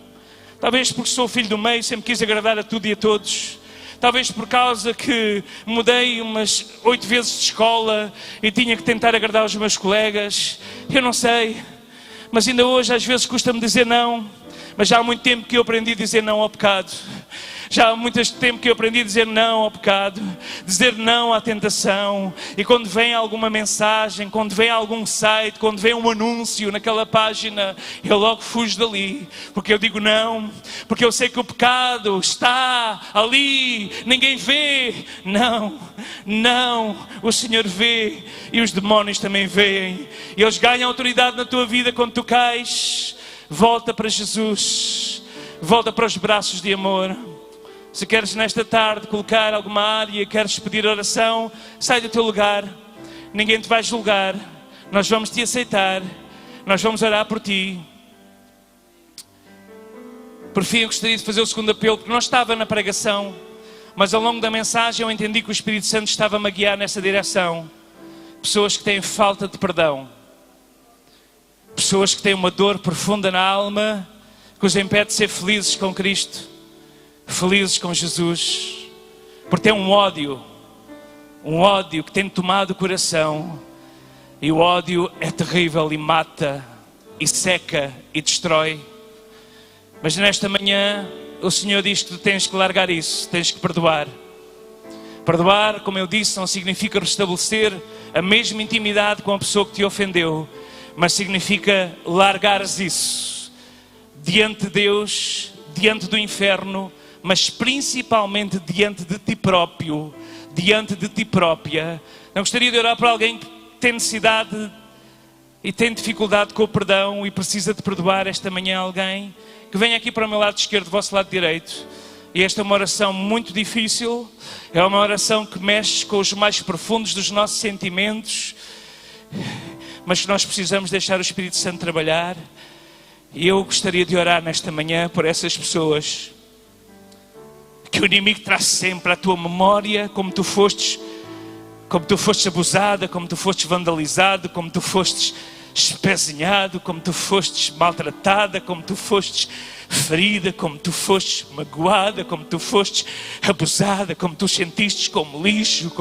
talvez porque sou filho do meio, sempre quis agradar a tudo e a todos. Talvez por causa que mudei umas 8 vezes de escola e tinha que tentar agradar os meus colegas. Eu não sei, mas ainda hoje às vezes custa-me dizer não. Mas já há muito tempo que eu aprendi a dizer não ao pecado. Já há muito tempo que eu aprendi a dizer não ao pecado, dizer não à tentação. E quando vem alguma mensagem, quando vem algum site, quando vem um anúncio naquela página, eu logo fujo dali, porque eu digo não, porque eu sei que o pecado está ali, ninguém vê. Não, não, o Senhor vê, e os demónios também veem, e eles ganham autoridade na tua vida quando tu cais. Volta para Jesus, volta para os braços de amor. Se queres nesta tarde colocar alguma área, queres pedir oração, sai do teu lugar, ninguém te vai julgar, nós vamos te aceitar, nós vamos orar por ti. Por fim, eu gostaria de fazer o segundo apelo, porque não estava na pregação, mas ao longo da mensagem eu entendi que o Espírito Santo estava-me a guiar nessa direção. Pessoas que têm falta de perdão, pessoas que têm uma dor profunda na alma, que os impede de ser felizes com Cristo, felizes com Jesus, porque tem um ódio que tem tomado o coração, e o ódio é terrível e mata, e seca, e destrói. Mas nesta manhã o Senhor diz que tu tens que largar isso, tens que perdoar. Perdoar, como eu disse, não significa restabelecer a mesma intimidade com a pessoa que te ofendeu, mas significa largares isso diante de Deus, diante do inferno, mas principalmente diante de ti próprio, diante de ti própria. Eu gostaria de orar para alguém que tem necessidade e tem dificuldade com o perdão e precisa de perdoar esta manhã alguém, que venha aqui para o meu lado esquerdo, do vosso lado direito. E esta é uma oração muito difícil, é uma oração que mexe com os mais profundos dos nossos sentimentos, mas que nós precisamos deixar o Espírito Santo trabalhar. E eu gostaria de orar nesta manhã por essas pessoas, que o inimigo traz sempre à tua memória como tu fostes abusada, como tu fostes vandalizado, como tu fostes espezinhado, como tu fostes maltratada, como tu fostes ferida, como tu fostes magoada, como tu fostes abusada, como tu sentiste como lixo,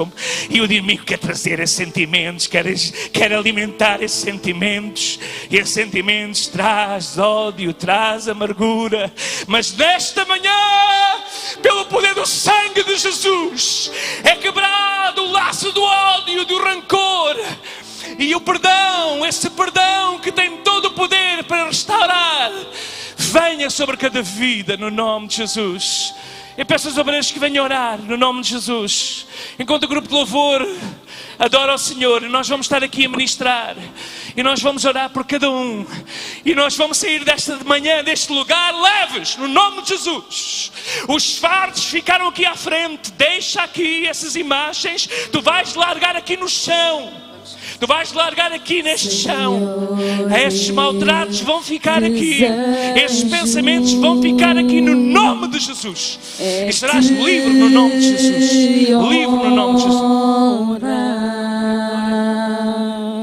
e o inimigo quer trazer esses sentimentos, quer alimentar esses sentimentos, e esses sentimentos traz ódio, traz amargura, mas nesta manhã, pelo poder do sangue de Jesus, é quebrado o laço do ódio, do rancor, e o perdão, esse perdão que tem todo o poder para restaurar, venha sobre cada vida no nome de Jesus. Eu peço aos obreiros que venham orar no nome de Jesus. Enquanto o grupo de louvor adora ao Senhor, nós vamos estar aqui a ministrar e nós vamos orar por cada um, e nós vamos sair desta manhã, deste lugar, leves no nome de Jesus. Os fardos ficaram aqui à frente, deixa aqui essas imagens, tu vais largar aqui no chão. Tu vais largar aqui neste chão. Estes maltratos vão ficar aqui. Estes pensamentos vão ficar aqui no nome de Jesus. E serás livre no nome de Jesus. Livre no nome de Jesus.